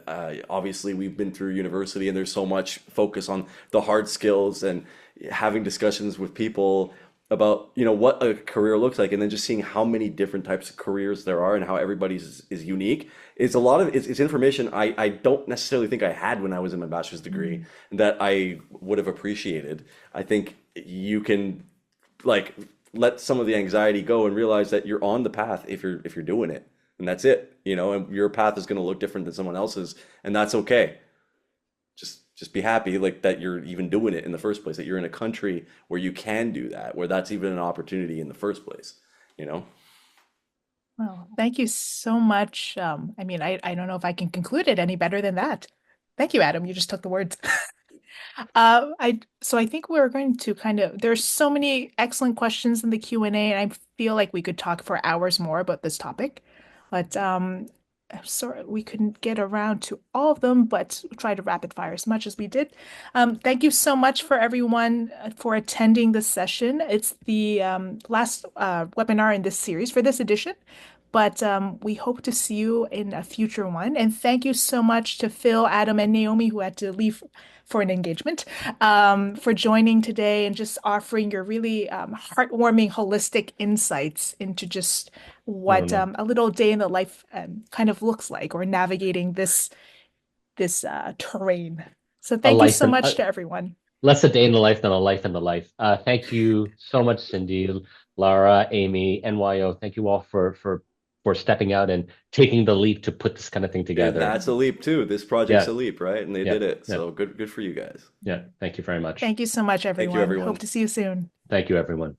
obviously, we've been through university, and there's so much focus on the hard skills and having discussions with people about what a career looks like, and then just seeing how many different types of careers there are and how everybody's is unique. It's a lot of it's information I don't necessarily think I had when I was in my bachelor's degree Mm. that I would have appreciated. I think you can like let some of the anxiety go and realize that you're on the path if you're doing it, and that's it, and your path is going to look different than someone else's, and that's okay. Just be happy like that you're even doing it in the first place, that you're in a country where you can do that, where that's even an opportunity in the first place, you know? Well, thank you so much. I mean, I don't know if I can conclude it any better than that. Thank you, Adam. You just took the words. I think we're going to there's so many excellent questions in the Q&A, and I feel like we could talk for hours more about this topic. But I'm sorry we couldn't get around to all of them, but try to rapid fire as much as we did. Thank you so much for everyone for attending this session. It's the last webinar in this series for this edition. But we hope to see you in a future one. And thank you so much to Phil, Adam, and Naomi, who had to leave for an engagement, for joining today and just offering your really heartwarming, holistic insights into just No, what no. a little day in the life kind of looks like, or navigating this terrain. So A thank you life so in much to everyone. less a day in the life than a life in the life. Thank you so much, Cindy, Lara, Amy, NYO. Thank you all for stepping out and taking the leap to put this kind of thing together. That's a leap too. This project's Yeah, a leap, right? And they yeah, did it. yeah, So good for you guys. yeah. Thank you very much. Thank you so much, Thank you, everyone. Hope everyone. to see you soon. Thank you, everyone.